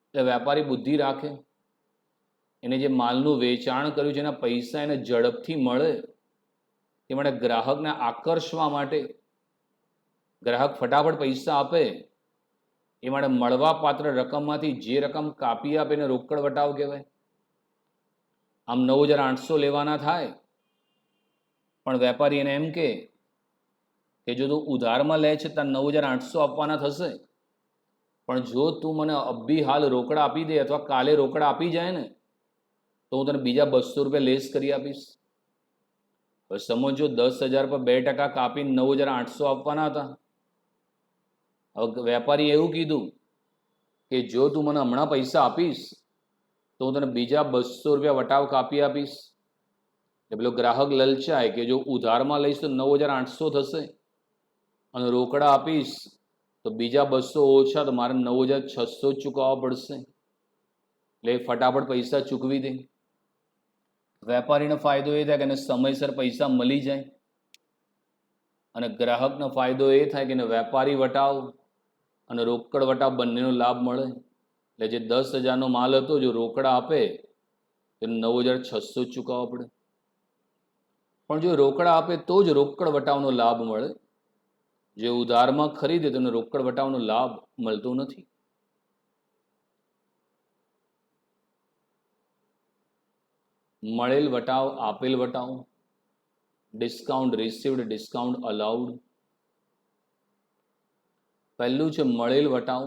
Speaker 1: એટલે વેપારી બુદ્ધિ રાખે, એને જે માલનું વેચાણ કર્યું છે એના પૈસા એને ઝડપથી મળે એ માટે ગ્રાહકને આકર્ષવા માટે ગ્રાહક ફટાફટ પૈસા આપે એ માટે મળવા પાત્ર રકમમાંથી જે રકમ કાપી આપે એને રોકડ વટાવ કહેવાય. આમ 9,800 લેવાના થાય પણ વેપારી એને એમ કે જો તું ઉધારમાં લે છે તો 9,800 આપવાના થશે, પણ જો તું મને અબ્બી હાલ રોકડા આપી દે અથવા કાલે રોકડા આપી જાય ને તો હું તને બીજા 200 રૂપિયા લેસ કરી આપીશ. હવે સમજો 10,000 પર 2% કાપીને 9,800 આપવાના હતા. હવે વેપારી એવું કીધું કે જો તું મને હમણાં પૈસા આપીશ તો હું તને બીજા 200 રૂપિયા વટાવ કાપી આપીશ. એટલે પેલો ગ્રાહક લલચાય કે જો ઉધારમાં લઈશ તો 9,800 થશે અને રોકડા આપીશ તો બીજા 200 ઓછા, તો મારે 9,600 જ ચૂકવવા પડશે. એટલે ફટાફટ પૈસા ચૂકવી દે. વેપારીનો ફાયદો એ થાય કે એને સમયસર પૈસા મળી જાય. અને ગ્રાહકનો ફાયદો એ થાય કે એને વેપારી વટાવ અને રોકડ વટાવ બંનેનો લાભ મળે. એટલે જે 10,000નો માલ હતો, જો રોકડા આપે તેને 9,600 જ ચૂકવવા પડે. પણ જો રોકડા આપે તો જ રોકડ વટાવનો લાભ મળે. જે ઉધારમાં ખરીદે તેને રોકડ વટાવનો લાભ મળતો નથી. મળેલ વટાવ, આપેલ વટાવ, ડિસ્કાઉન્ટ રિસીવ્ડ, ડિસ્કાઉન્ટ અલાઉડ. પહેલું છે મળેલ વટાવ.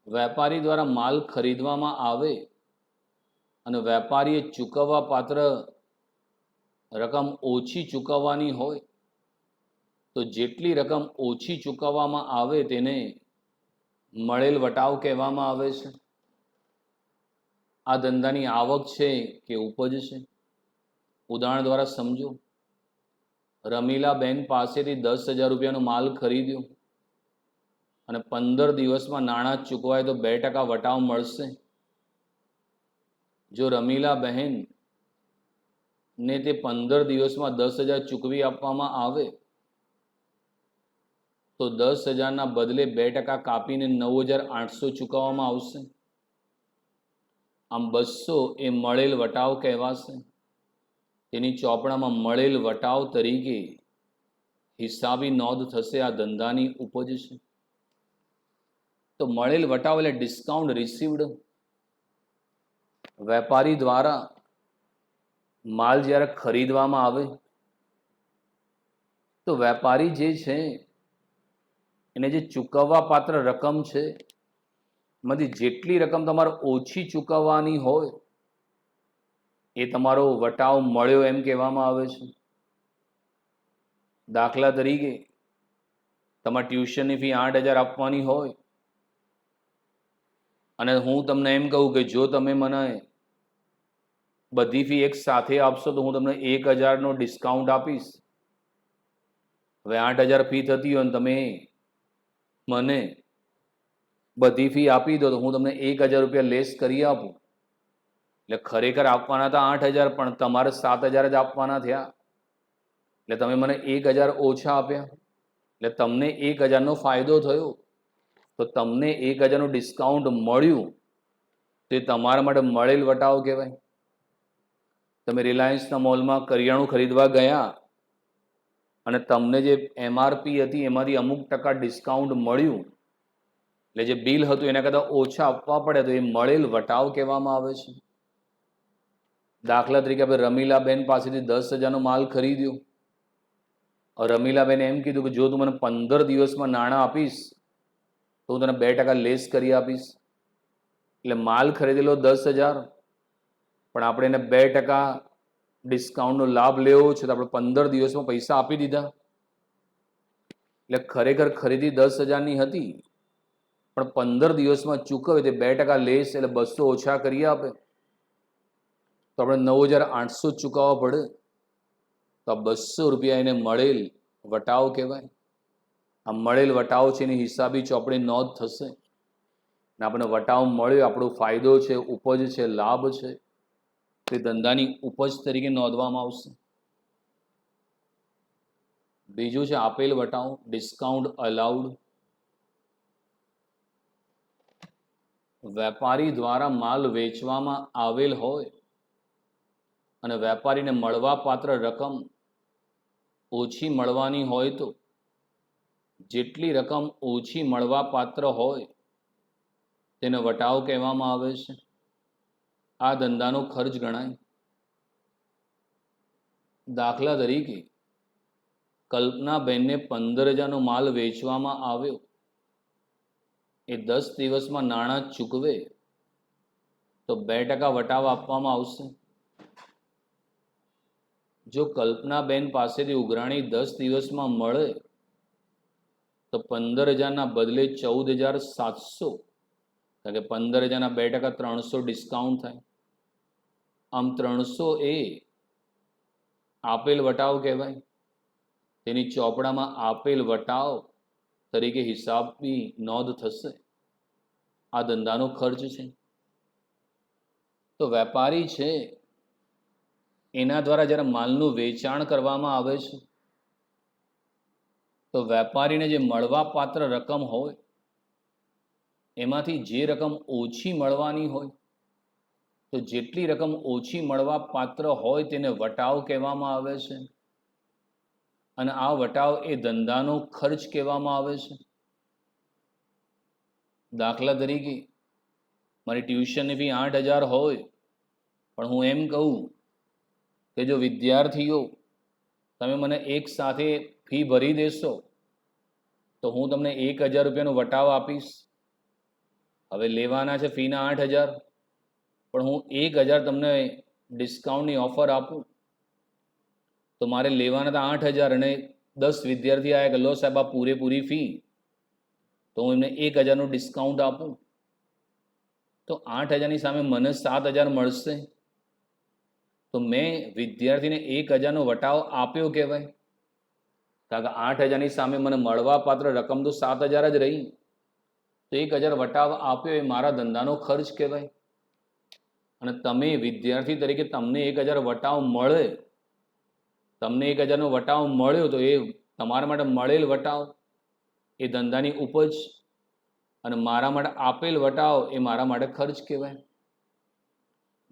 Speaker 1: વેપારી દ્વારા માલ ખરીદવામાં આવે અને વેપારીએ ચૂકવવા પાત્ર રકમ ઓછી ચૂકવવાની હોય તો જેટલી રકમ ઓછી ચૂકવવામાં આવે તેને મળેલ વટાવ કહેવામાં આવે છે. આ ધંધાની આવક છે કે ઉપજ છે? ઉદાહરણ દ્વારા સમજો. રમીલાબેન પાસેથી 10,000 રૂપિયાનો માલ ખરીદ્યો અને 15 દિવસમાં નાણાં ચૂકવાય તો 2% વટાવ મળશે. જો રમીલાબહેન ને તે 15 દિવસમાં 10,000 ચૂકવી આપવામાં આવે તો 10,000ના બદલે 2% કાપીને 9,800 ચૂકવવામાં આવશે. આમ 200 એ મળેલ વટાવ કહેવાશે. તેની ચોપડામાં મળેલ વટાવ તરીકે હિસાબી નોંધ થશે. આ ધંધાની ઉપજ છે. તો મળેલ વટાવ એટલે ડિસ્કાઉન્ટ રિસીવ્ડ. વેપારી દ્વારા માલ જ્યારે ખરીદવામાં આવે તો વેપારી જે છે એને જે ચૂકવવા પાત્ર રકમ છે એમાંથી જેટલી રકમ તમારે ઓછી ચૂકવવાની હોય એ તમારો વટાવ મળ્યો એમ કહેવામાં આવે છે. દાખલા તરીકે તમારે ટ્યુશનની ફી 8,000 આપવાની હોય અને હું તમને એમ કહું કે જો તમે મને બધી ફી એક સાથે આપશો તો હું તમને 1,000નો ડિસ્કાઉન્ટ આપીશ. હવે 8,000 ફી થતી હોય ને તમે મને બધી ફી આપી દો તો હું તમને 1,000 રૂપિયા લેસ કરી આપું. એટલે ખરેખર આપવાના હતા 8,000 પણ તમારે 7,000 જ આપવાના થયા. એટલે તમે મને 1,000 ઓછા આપ્યા. એટલે તમને 1,000નો ફાયદો થયો. તો તમને 1,000નું ડિસ્કાઉન્ટ મળ્યું તો એ તમારા માટે મળેલ વટાવ કહેવાય. તમે રિલાયન્સના મોલમાં કરિયાણું ખરીદવા ગયા અને તમને જે MRP હતી એમાંથી અમુક ટકા ડિસ્કાઉન્ટ મળ્યું એટલે જે બિલ હતું એના કરતાં ઓછા આપવા પડે તો એ મળેલ વટાવ કહેવામાં આવે છે. દાખલા તરીકે આપણે રમીલાબેન પાસેથી 10,000નો માલ ખરીદ્યો. રમીલાબેને એમ કીધું કે જો તું મને 15 દિવસમાં નાણાં આપીશ તો હું તને 2% લેસ કરી આપીશ. એટલે માલ ખરીદેલો 10,000 પણ આપણે એને 2% ડિસ્કાઉન્ટનો લાભ લેવો છે તો આપણે 15 દિવસમાં પૈસા આપી દીધા. એટલે ખરેખર ખરીદી 10,000ની હતી પણ 15 દિવસમાં ચૂકવે તે 2% લેસ એટલે 200 ઓછા કરી આપે તો આપણે 9,800 ચૂકવવા પડે. તો 200 રૂપિયા એને મળેલ વટાવ કહેવાય. આ મળેલ વટાવ છે એની હિસાબી ચોપડી નોંધ થશે ને આપણને વટાવ મળ્યો આપણો ફાયદો છે, ઉપજ છે, લાભ છે તે ધંધાની ઉપજ તરીકે નોંધવામાં આવશે. બીજું છે આપેલ વટાવ, ડિસ્કાઉન્ટ અલાઉડ. વેપારી દ્વારા માલ વેચવામાં આવેલ હોય અને વેપારીને મળવા પાત્ર રકમ ઓછી મળવાની હોય તો જેટલી રકમ ઓછી મળવા પાત્ર હોય તેને વટાવ કહેવામાં આવે છે. આ ધંધાનો ખર્ચ ગણાય. દાખલા તરીકે કલ્પનાબેનને 15,000નો માલ વેચવામાં આવ્યો. એ 10 દિવસમાં નાણાં ચૂકવે તો 2% વટાવ આપવામાં આવશે. જો કલ્પનાબેન પાસેથી ઉઘરાણી 10 દિવસમાં મળે તો 15,000ના બદલે 14,700, કારણ કે 15,000ના 2% 300 ડિસ્કાઉન્ટ થાય. આમ 300 એ આપેલ વટાવ કહેવાય. તેની ચોપડામાં આપેલ વટાવ તરીકે હિસાબની નોંધ થશે. આ ધંધાનો ખર્ચ છે. તો વેપારી છે એના દ્વારા જ્યારે માલનું વેચાણ કરવામાં આવે છે તો વેપારીને જે મળવાપાત્ર રકમ હોય એમાંથી જે રકમ ઓછી મળવાની હોય, તો જેટલી રકમ ઓછી મળવા પાત્ર હોય તેને વટાવ કહેવામાં આવે છે. અને આ વટાવ એ ધંધાનો ખર્ચ કહેવામાં આવે છે. દાખલા તરીકે મારી ટ્યુશનની ફી 8,000 હોય, પણ હું એમ કહું કે જો વિદ્યાર્થીઓ તમે મને એક સાથે ફી ભરી દેશો તો હું તમને 1,000 રૂપિયાનો વટાવ આપીશ. હવે લેવાના છે ફીના 8,000, પણ હું 1,000 તમને ડિસ્કાઉન્ટની ઓફર આપું તો મારે લેવાના હતા 8,000 અને 10 વિદ્યાર્થી આવ્યા કે લો સાહેબ આ પૂરેપૂરી ફી, તો હું એમને 1,000નું ડિસ્કાઉન્ટ આપું તો 8,000ની સામે મને 7,000 મળશે. તો મેં વિદ્યાર્થીને 1,000નો વટાવ આપ્યો કહેવાય, કારણ કે 8,000ની સામે મને મળવાપાત્ર રકમ તો 7,000 જ રહી. તો 1,000 વટાવ આપ્યો એ મારા ધંધાનો ખર્ચ કહેવાય. અને તમે વિદ્યાર્થી તરીકે તમને 1,000 વટાવ મળે, તમને 1,000નો વટાવ મળ્યો તો એ તમારા માટે મળેલ વટાવ એ ધંધાની ઉપજ, અને મારા માટે આપેલ વટાવ એ મારા માટે ખર્ચ કહેવાય.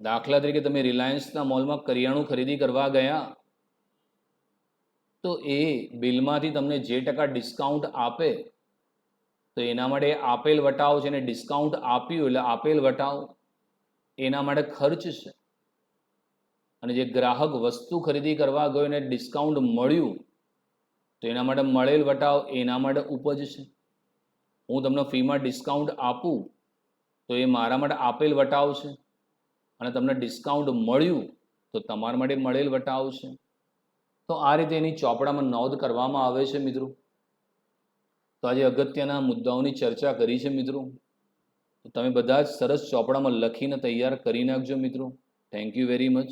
Speaker 1: દાખલા તરીકે તમે રિલાયન્સના મોલમાં કરિયાણું ખરીદી કરવા ગયા, તો એ બિલમાંથી તમને જે ટકા ડિસ્કાઉન્ટ આપે તો એના માટે આપેલ વટાવ છે ને ડિસ્કાઉન્ટ આપ્યું એટલે આપેલ વટાવ એના માટે ખર્ચ છે. અને જે ગ્રાહક વસ્તુ ખરીદી કરવા ગયો એને ડિસ્કાઉન્ટ મળ્યું તો એના માટે મળેલ વટાવ એના માટે ઉપજ છે. હું તમને ફીમાં ડિસ્કાઉન્ટ આપું તો એ મારા માટે આપેલ વટાવ છે, અને તમને ડિસ્કાઉન્ટ મળ્યું તો તમારા માટે મળેલ વટાવ છે. તો આ રીતે એની ચોપડામાં નોંધ કરવામાં આવે છે મિત્રો. તો આજે અગત્યના મુદ્દાઓની ચર્ચા કરી છે મિત્રો. તો તમે બધા જ સરસ ચોપડામાં લખીને તૈયાર કરી નાખજો મિત્રો. Thank you very much.